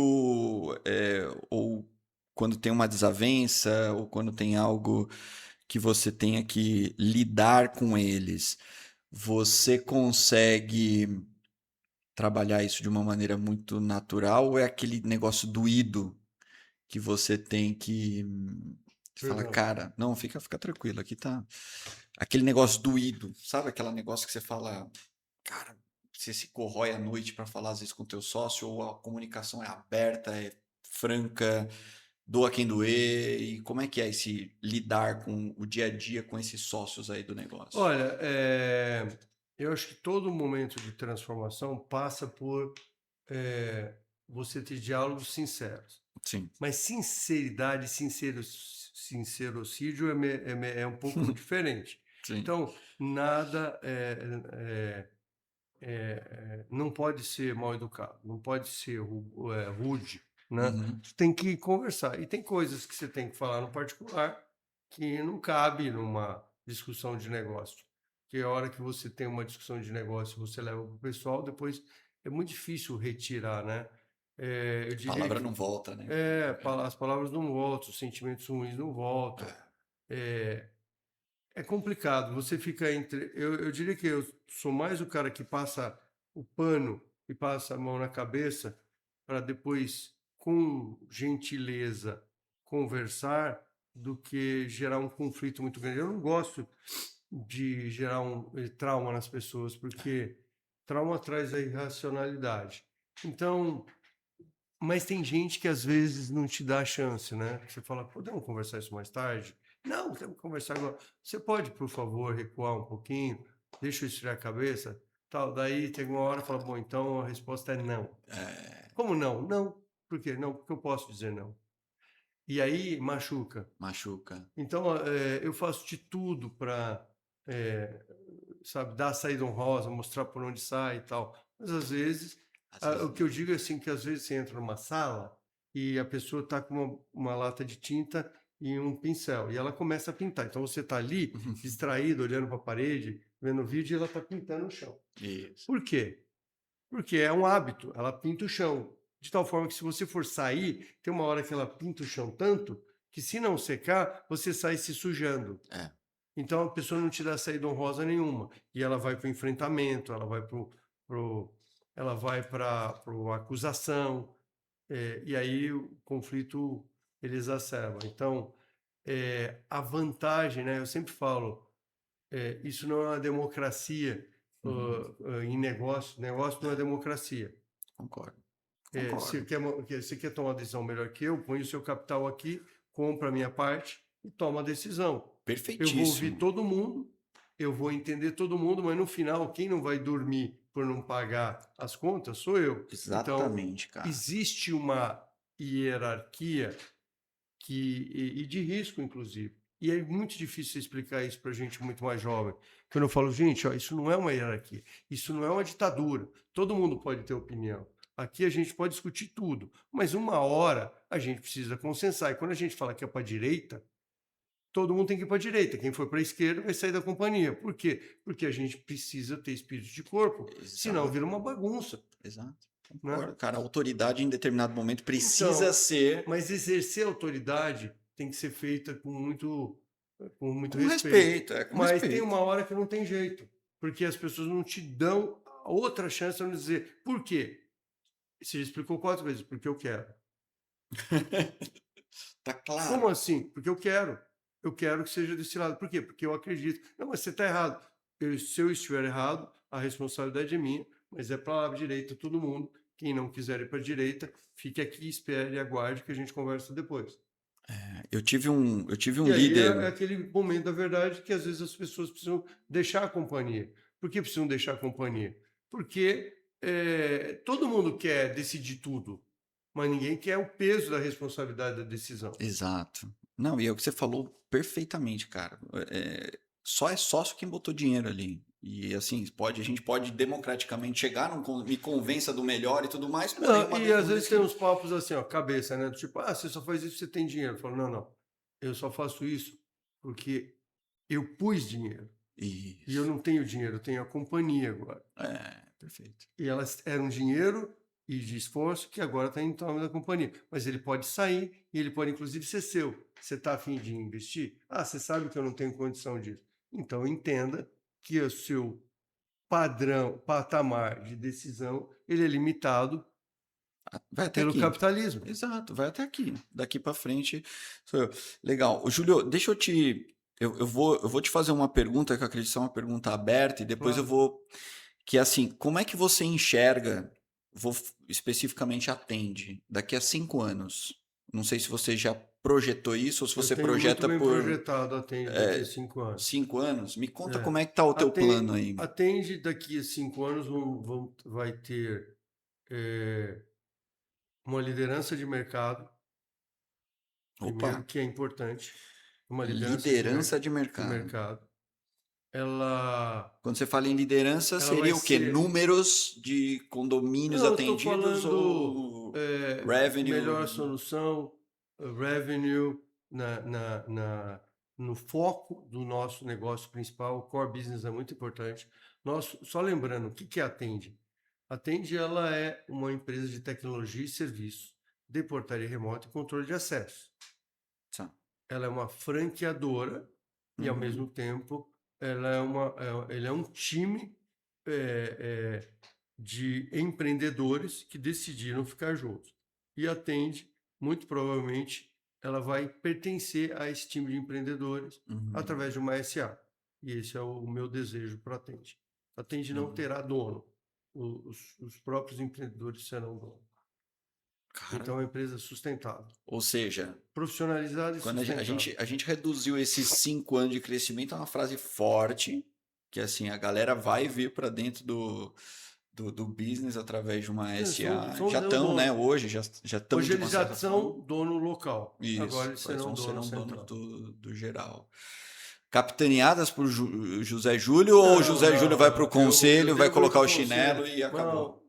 ou quando tem uma desavença, ou quando tem algo que você tenha que lidar com eles, você consegue trabalhar isso de uma maneira muito natural ou é aquele negócio doído que você tem que você fala, Perdão. cara, não, fica tranquilo, aqui tá aquele negócio doído, sabe aquele negócio que você fala, cara, você se corrói à noite para falar às vezes com o teu sócio ou a comunicação é aberta, é franca, doa quem doer, e como é que é esse lidar com o dia a dia com esses sócios aí do negócio? Olha, eu acho que todo momento de transformação passa por você ter diálogos sinceros. Sim, Mas sinceridade, sincerocídio é um pouco diferente. sim. Então, nada não pode ser mal educado, não pode ser rude, né? Uhum. Você tem que conversar. E tem coisas que você tem que falar no particular que não cabe numa discussão de negócio. Porque a hora que você tem uma discussão de negócio, você leva para o pessoal, depois é muito difícil retirar, né? Eu A diria palavra que não volta, né? as palavras não voltam, os sentimentos ruins não voltam. É complicado, você fica entre. Eu diria que eu sou mais o cara que passa o pano e passa a mão na cabeça para depois, com gentileza, conversar, do que gerar um conflito muito grande. Eu não gosto de gerar um trauma nas pessoas, porque trauma traz a irracionalidade. Então, mas tem gente que às vezes não te dá a chance, né? Você fala, podemos conversar isso mais tarde? Não, temos que conversar agora. Você pode, por favor, recuar um pouquinho? Deixa eu esfriar a cabeça? Tal. Daí tem uma hora e fala, bom, então a resposta é não. Como não? Não. Por quê? Não, porque eu posso dizer não. E aí machuca. Machuca. Então, eu faço de tudo para, sabe, dar a saída honrosa, mostrar por onde sai e tal. Mas às vezes, Às vezes o que eu não. digo é assim, que às vezes você entra numa sala e a pessoa está com uma lata de tinta e um pincel, e ela começa a pintar. Então você está ali, distraído, olhando para a parede, vendo o vídeo, e ela está pintando o chão. Isso. Por quê? Porque é um hábito, ela pinta o chão. De tal forma que se você for sair, tem uma hora que ela pinta o chão tanto que se não secar, você sai se sujando. É. Então a pessoa não te dá saída honrosa nenhuma. E ela vai para o enfrentamento, ela vai para a acusação, e aí o conflito ele exacerba. Então, a vantagem, né? Eu sempre falo, isso não é uma democracia Uhum. em negócio. Negócio não é democracia. Concordo. Se Concordo. quer, você quer tomar uma decisão melhor que eu, põe o seu capital aqui, compra a minha parte e toma a decisão. Eu vou ouvir Perfeitíssimo. todo mundo, eu vou entender todo mundo, mas no final, quem não vai dormir por não pagar as contas sou eu. Então, Exatamente, cara. existe uma hierarquia e de risco, inclusive. E é muito difícil explicar isso para gente muito mais jovem. Quando eu falo, gente, ó, isso não é uma hierarquia, isso não é uma ditadura. Todo mundo pode ter opinião. Aqui a gente pode discutir tudo, mas uma hora a gente precisa consensar. E quando a gente fala que é para a direita, todo mundo tem que ir para a direita. Quem for para a esquerda vai sair da companhia. Por quê? Porque a gente precisa ter espírito de corpo, senão vira Exato. uma bagunça, Exato. né? Concordo, cara. A autoridade em determinado momento precisa Então, ser mas exercer autoridade tem que ser feita com muito com respeito. respeito, é com Mas tem respeito. uma hora que não tem jeito, porque as pessoas não te dão outra chance para dizer por quê. Você já explicou 4 vezes, porque eu quero. Tá Como claro. assim? Porque eu quero. Eu quero que seja desse lado. Por quê? Porque eu acredito. Não, mas você está errado. Se eu estiver errado, a responsabilidade é minha, mas é para a direita todo mundo. Quem não quiser ir para a direita, fique aqui, espere e aguarde que a gente conversa depois. Eu tive um E aí é líder. aquele momento da verdade que às vezes as pessoas precisam deixar a companhia. Por que precisam deixar a companhia? Porque todo mundo quer decidir tudo, mas ninguém quer o peso da responsabilidade da decisão. Exato. Não, e é o que você falou perfeitamente, cara. Só é sócio quem botou dinheiro ali. E assim, a gente pode democraticamente chegar, me convença do melhor e tudo mais, porém, Não, e às uma vezes tem decisão. uns papos assim, ó, cabeça, né? Tipo, você só faz isso porque você tem dinheiro. Eu falo, não, não. Eu só faço isso porque eu pus dinheiro. E eu Isso. não tenho dinheiro, eu tenho a companhia agora. Perfeito. E elas eram dinheiro e de esforço que agora está em nome da companhia. Mas ele pode sair e ele pode, inclusive, ser seu. Você está afim de investir? Você sabe que eu não tenho condição disso. Então, entenda que o seu patamar de decisão, ele é limitado Vai até pelo aqui. capitalismo. Exato, vai até aqui. Daqui para frente sou eu. Legal. Ô, Júlio, deixa eu te. Eu vou te fazer uma pergunta que eu acredito ser uma pergunta aberta, e depois eu Claro. vou. Que é assim, como é que você enxerga, especificamente atende, daqui a 5 anos? Não sei se você já projetou isso ou se Eu você tenho muito projeta bem por projetado a Tende daqui a 5 anos. 5 anos. Me conta É. como é que tá o teu plano Atende, aí. atende daqui a 5 anos vai ter é, uma liderança de mercado, Opa, primeiro, que é importante, uma liderança liderança de de mercado. mercado. Ela, Quando você fala em liderança, ela vai seria o quê? ser. Números de condomínios Não, eu estou atendidos falando ou revenue? melhor solução, revenue, no foco do nosso negócio principal. O core business é muito importante. Só lembrando, o que que é a Atende? A Atende, ela é uma empresa de tecnologia e serviços de portaria remota e controle de acesso. Tá. Ela é uma franqueadora e, ao Uhum. mesmo tempo, ele é um time de empreendedores que decidiram ficar juntos. E atende, muito provavelmente, ela vai pertencer a esse time de empreendedores Uhum. através de uma SA. E esse é o meu desejo para a Atende. A Atende não Legal. terá dono, os próprios empreendedores serão dono. Cara, Então, é uma empresa sustentável, ou seja, profissionalizada e quando a gen- a sustentável. gente, a gente reduziu esses 5 anos de crescimento a uma frase forte, que assim, a galera vai vir para dentro do business através de uma SA. Já São estão, né? dono. Hoje já estão Hoje de eles uma já certa forma. são dono local. Agora Isso, eles eles serão vão dono serão donos central. do geral. Capitaneadas por José Júlio, ou Não, José Júlio não, vai para o não. Eu conselho, vai devo ir para colocar o o chinelo conselho. e acabou? Não,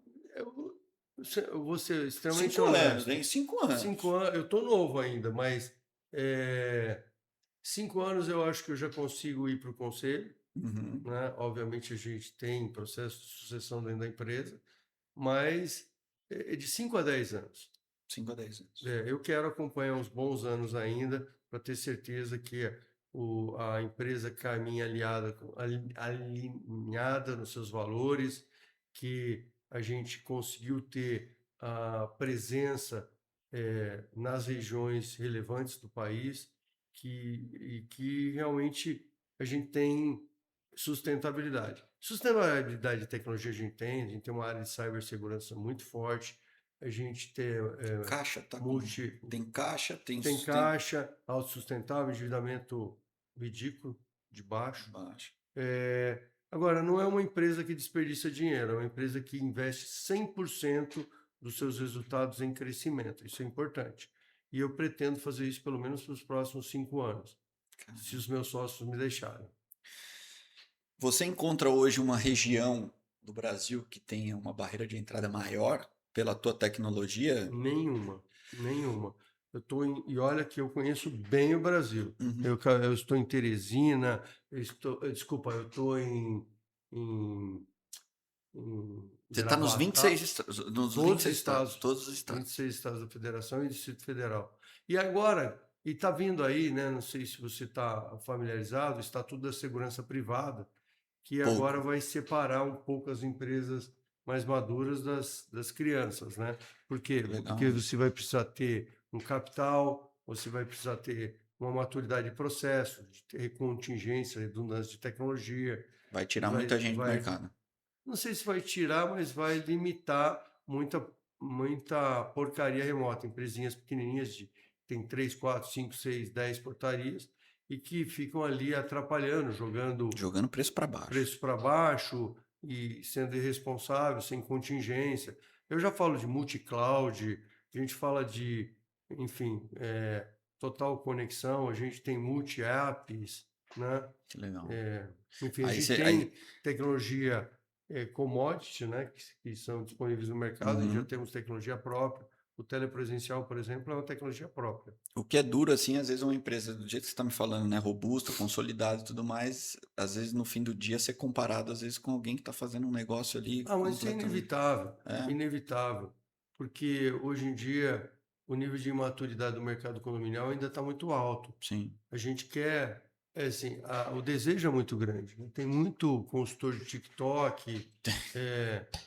eu vou ser extremamente 5 anos, hein? honesto. 5 anos. 5 anos, eu estou novo ainda, mas 5 anos eu acho que eu já consigo ir para o conselho, Uhum. né? Obviamente a gente tem processo de sucessão dentro da empresa, mas é de 5 a 10 anos. 5 a 10 anos. Eu quero acompanhar uns bons anos ainda para ter certeza que a empresa caminha alinhada nos seus valores, que a gente conseguiu ter a presença nas regiões relevantes do país, e que realmente a gente tem sustentabilidade. Sustentabilidade de tecnologia a gente tem uma área de cibersegurança muito forte, a gente tem Caixa tá com. multi, Tem caixa, tem caixa, autossustentável, endividamento ridículo, de baixo. baixo. Agora, não é uma empresa que desperdiça dinheiro, é uma empresa que investe 100% dos seus resultados em crescimento. Isso é importante. E eu pretendo fazer isso pelo menos para os próximos 5 anos, se os meus sócios me deixarem. Você encontra hoje uma região do Brasil que tenha uma barreira de entrada maior pela tua tecnologia? Nenhuma, nenhuma. E olha que eu conheço bem o Brasil. Uhum. Eu estou em Teresina, desculpa, eu estou em Você está nos Gravatá, 26, nos todos os 26 estados, estados, todos os estados. 26 estados da Federação e Distrito Federal. E agora, e está vindo aí, né? Não sei se você está familiarizado, o Estatuto da Segurança Privada, que agora Pouco. vai separar um pouco as empresas mais maduras das crianças, né? Por quê? Porque Legal você isso. vai precisar ter um capital, você vai precisar ter uma maturidade de processo, de ter contingência, redundância de tecnologia, Vai e tirar muita gente do vai, mercado. não sei se vai tirar, mas vai limitar muita porcaria remota, empresinhas pequenininhas tem 3, 4, 5, 6, 10 portarias e que ficam ali atrapalhando, jogando Jogando preço para baixo. preço para baixo e sendo irresponsável, sem contingência. Eu já falo de multi-cloud, a gente fala de, enfim, total conexão, a gente tem multi-apps, né? Que legal. Enfim, a Aí gente você. Aí, tem tecnologia commodity, né, que são disponíveis no mercado, e já uhum. temos tecnologia própria. O telepresencial, por exemplo, é uma tecnologia própria. O que é duro, assim, às vezes uma empresa, do jeito que você está me falando, né, robusta, consolidada e tudo mais, às vezes no fim do dia ser comparado, às vezes, com alguém que está fazendo um negócio ali Ah, mas isso é completamente. inevitável, É, inevitável, porque hoje em dia o nível de imaturidade do mercado condominial ainda está muito alto. sim. A gente quer É assim, o desejo é muito grande, né? Tem muito consultor de TikTok,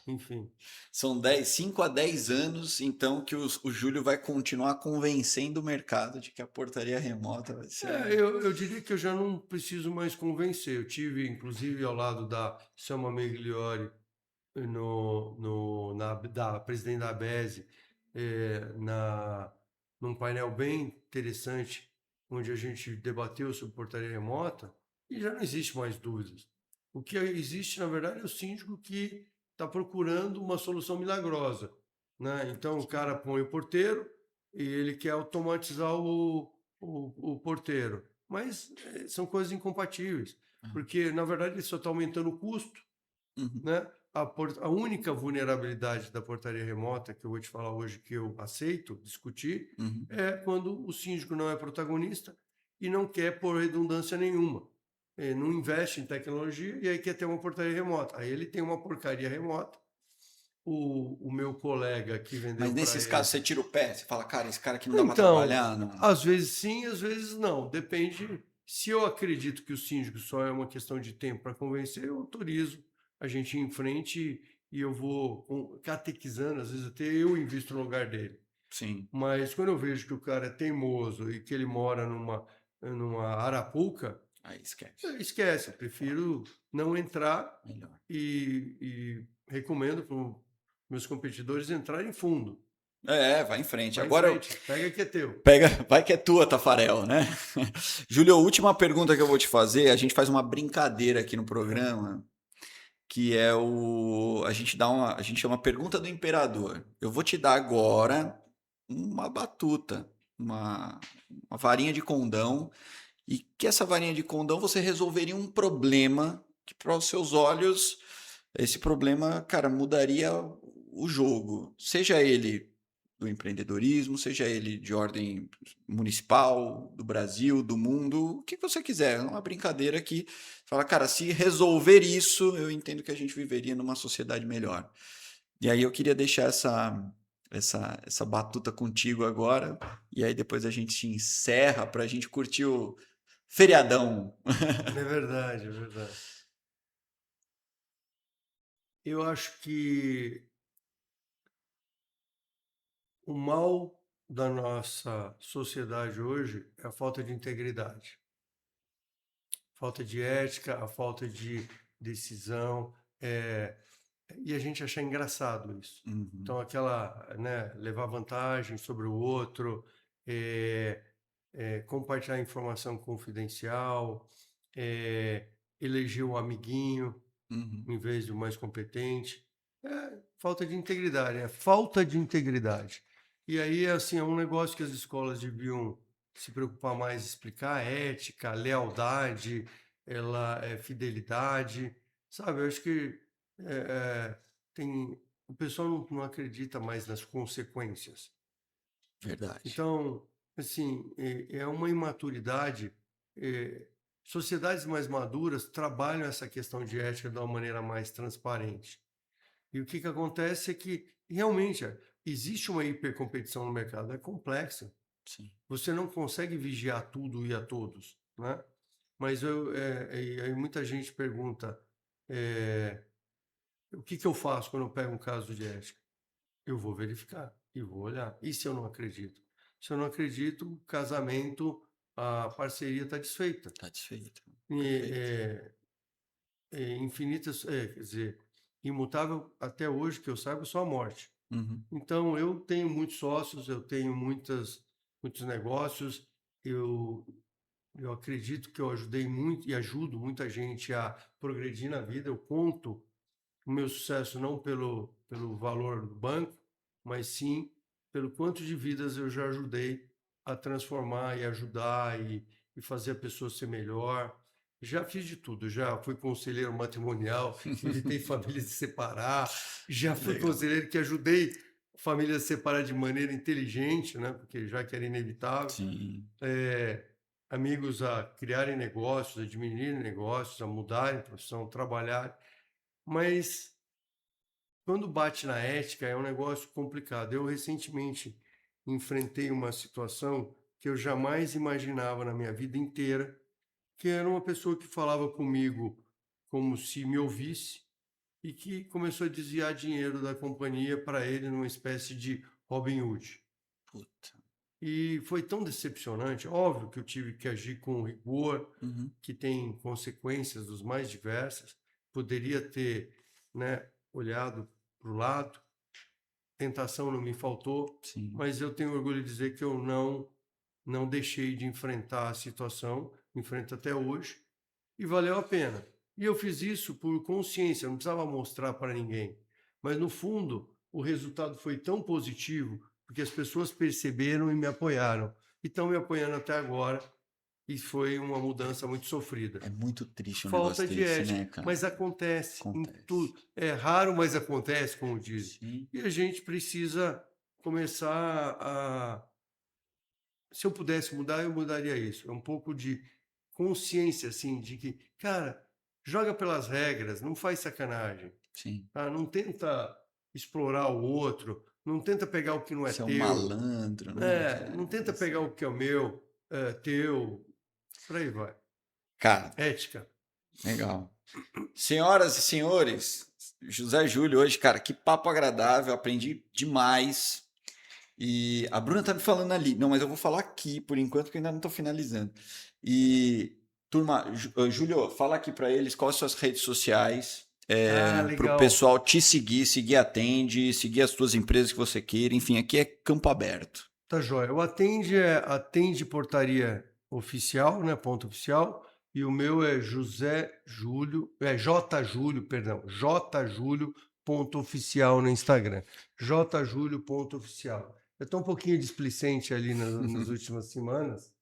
enfim. São 5 a 10 anos, então, que o Júlio vai continuar convencendo o mercado de que a portaria remota vai ser Eu diria que eu já não preciso mais convencer. Eu tive, inclusive, ao lado da Selma Megliori, da presidente da ABESE, num painel bem interessante, onde a gente debateu sobre portaria remota, e já não existe mais dúvidas. O que existe, na verdade, é o síndico que está procurando uma solução milagrosa, né? Então, o cara põe o porteiro e ele quer automatizar o porteiro. Mas são coisas incompatíveis, porque, na verdade, ele só está aumentando o custo, Uhum, né? A única vulnerabilidade da portaria remota que eu vou te falar hoje que eu aceito discutir uhum. é quando o síndico não é protagonista e não quer pôr redundância nenhuma. Ele não investe em tecnologia e aí quer ter uma portaria remota. Aí ele tem uma porcaria remota. O meu colega que Mas vendeu para nesses casos ele. você tira o pé, você fala, cara, esse cara aqui não dá para Então, trabalhar, não. às vezes sim, às vezes não. Depende. Se eu acredito que o síndico só é uma questão de tempo para convencer, eu autorizo a gente ir em frente e eu vou catequizando, às vezes até eu invisto no lugar dele. Sim, Mas quando eu vejo que o cara é teimoso e que ele mora numa arapuca, aí esquece. esquece. Eu prefiro não entrar Melhor. e recomendo para os meus competidores entrarem fundo. Vai em frente. Vai em Agora frente, pega que é teu. pega, vai que é tua, Tafarel, né? Júlio, a última pergunta que eu vou te fazer, a gente faz uma brincadeira aqui no programa, que é a gente chama pergunta do imperador. Eu vou te dar agora uma batuta, uma varinha de condão, e que essa varinha de condão você resolveria um problema que para os seus olhos esse problema, cara, mudaria o jogo, seja ele do empreendedorismo, seja ele de ordem municipal, do Brasil, do mundo, o que você quiser. É uma brincadeira que fala, cara, se resolver isso, eu entendo que a gente viveria numa sociedade melhor. E aí eu queria deixar essa batuta contigo agora, e aí depois a gente encerra para a gente curtir o feriadão. É verdade, é verdade. Eu acho que o mal da nossa sociedade hoje é a falta de integridade, falta de ética, a falta de decisão, e a gente achar engraçado isso. Uhum, Então, né, levar vantagem sobre o outro, é, compartilhar informação confidencial, é, eleger o amiguinho uhum. em vez do mais competente. É falta de integridade, é falta de integridade. E aí, assim, é um negócio que as escolas deviam se preocupar mais, explicar ética, lealdade, fidelidade, sabe? Eu acho que é, é, o pessoal não acredita mais nas consequências. Verdade. Então, assim, é uma imaturidade. eh, Sociedades mais maduras trabalham essa questão de ética de uma maneira mais transparente. E o que acontece é que, realmente, existe uma hipercompetição no mercado, é complexo. Sim. Você não consegue vigiar tudo e a todos, né? Mas e aí muita gente pergunta, eh, o que eu faço quando eu pego um caso de ética? Eu vou verificar e vou olhar. E se eu não acredito? Se eu não acredito, o casamento, a parceria está desfeita. Tá desfeito. Perfeito. E, infinitas, quer dizer, imutável até hoje, que eu saiba, só a morte. Uhum. Então, eu tenho muitos sócios, eu tenho muitos negócios, eu, eu acredito que eu ajudei muito e ajudo muita gente a progredir na vida. Eu conto o meu sucesso não pelo valor do banco, mas sim pelo quanto de vidas eu já ajudei a transformar e ajudar e fazer a pessoa ser melhor. Já fiz de tudo, já fui conselheiro matrimonial, evitei famílias se separar, já fui Legal. conselheiro que ajudei famílias a se separar de maneira inteligente, né? Porque já que era inevitável. Sim. É, amigos a criarem negócios, a diminuírem negócios, a mudarem profissão, trabalhar. Mas quando bate na ética é um negócio complicado. Eu recentemente enfrentei uma situação que eu jamais imaginava na minha vida inteira, que era uma pessoa que falava comigo como se me ouvisse e que começou a desviar dinheiro da companhia para ele numa espécie de Robin Hood. Puta. E foi tão decepcionante, óbvio que eu tive que agir com rigor, Uhum. que tem consequências dos mais diversas. Poderia ter, né, olhado para o lado, tentação não me faltou, Sim. mas eu tenho orgulho de dizer que eu não deixei de enfrentar a situação, enfrento até hoje, e valeu a pena. E eu fiz isso por consciência, não precisava mostrar para ninguém. Mas no fundo, o resultado foi tão positivo, porque as pessoas perceberam e me apoiaram. E estão me apoiando até agora, e foi uma mudança muito sofrida. É muito triste um negócio Falta de desse, né, ética, cara? mas acontece em Acontece. tudo. É raro, mas acontece, como dizem. Sim. E a gente precisa começar a. Se eu pudesse mudar, eu mudaria isso. É um pouco de consciência, assim, de que, cara, joga pelas regras, não faz sacanagem, Sim. tá? Não tenta explorar o outro, não tenta pegar o que não é Você é um teu, malandro, né, não cara? tenta pegar o que é o meu, teu, por aí vai. Cara, Ética. legal. Senhoras e senhores, José Júlio hoje, cara, que papo agradável, aprendi demais. E a Bruna tá me falando ali. Não, mas eu vou falar aqui por enquanto, porque eu ainda não tô finalizando. E, turma, Júlio, fala aqui para eles quais são as redes sociais, Ah, para o legal. pessoal te seguir, seguir a Atende, seguir as tuas empresas que você queira. Enfim, aqui é campo aberto. Tá joia. O Atende Portaria Oficial, né? Ponto oficial. E o meu é José Júlio, J Júlio, perdão, J Júlio ponto oficial no Instagram. J Júlio ponto oficial. Eu estou um pouquinho displicente ali nas últimas semanas,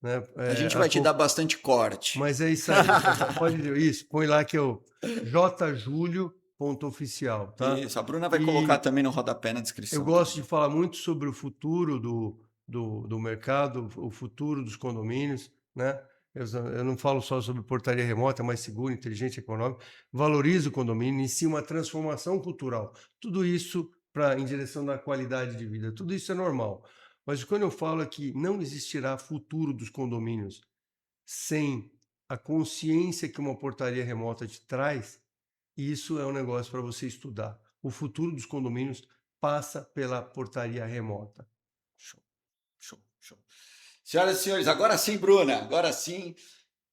né? A gente vai te dar bastante corte. Mas é isso aí. Pode isso. Põe lá que eu J Júlio ponto oficial, tá? Isso, a Bruna vai colocar E também no rodapé na eu descrição gosto também. de falar muito sobre o futuro do mercado, o futuro dos condomínios, né? Eu não falo só sobre portaria remota, mais segura, inteligente, econômica. Valorizo o condomínio, inicio uma transformação cultural. Tudo isso em direção da qualidade de vida. Tudo isso é normal. Mas quando eu falo é que não existirá futuro dos condomínios sem a consciência que uma portaria remota te traz, isso é um negócio para você estudar. O futuro dos condomínios passa pela portaria remota. Show, show, show. Senhoras e senhores, agora sim, Bruna, agora sim.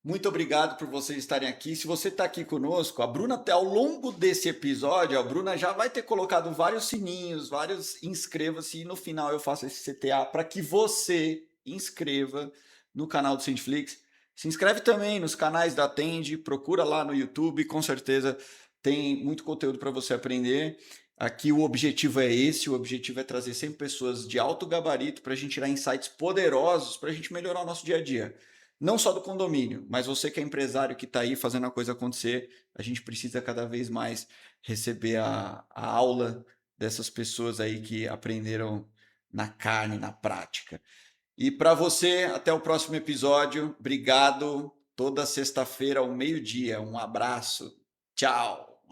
Muito obrigado por vocês estarem aqui. Se você está aqui conosco, a Bruna, até ao longo desse episódio, a Bruna já vai ter colocado vários sininhos, vários inscreva-se, e no final eu faço esse CTA para que você inscreva no canal do Cientiflix. Se inscreve também nos canais da Atende, procura lá no YouTube, com certeza tem muito conteúdo para você aprender. Aqui o objetivo é esse, o objetivo é trazer sempre pessoas de alto gabarito para a gente tirar insights poderosos, para a gente melhorar o nosso dia a dia. Não só do condomínio, mas você que é empresário que está aí fazendo a coisa acontecer, a gente precisa cada vez mais receber a aula dessas pessoas aí que aprenderam na carne, na prática. E para você, até o próximo episódio. Obrigado. Toda sexta-feira ao meio-dia. Um abraço. Tchau.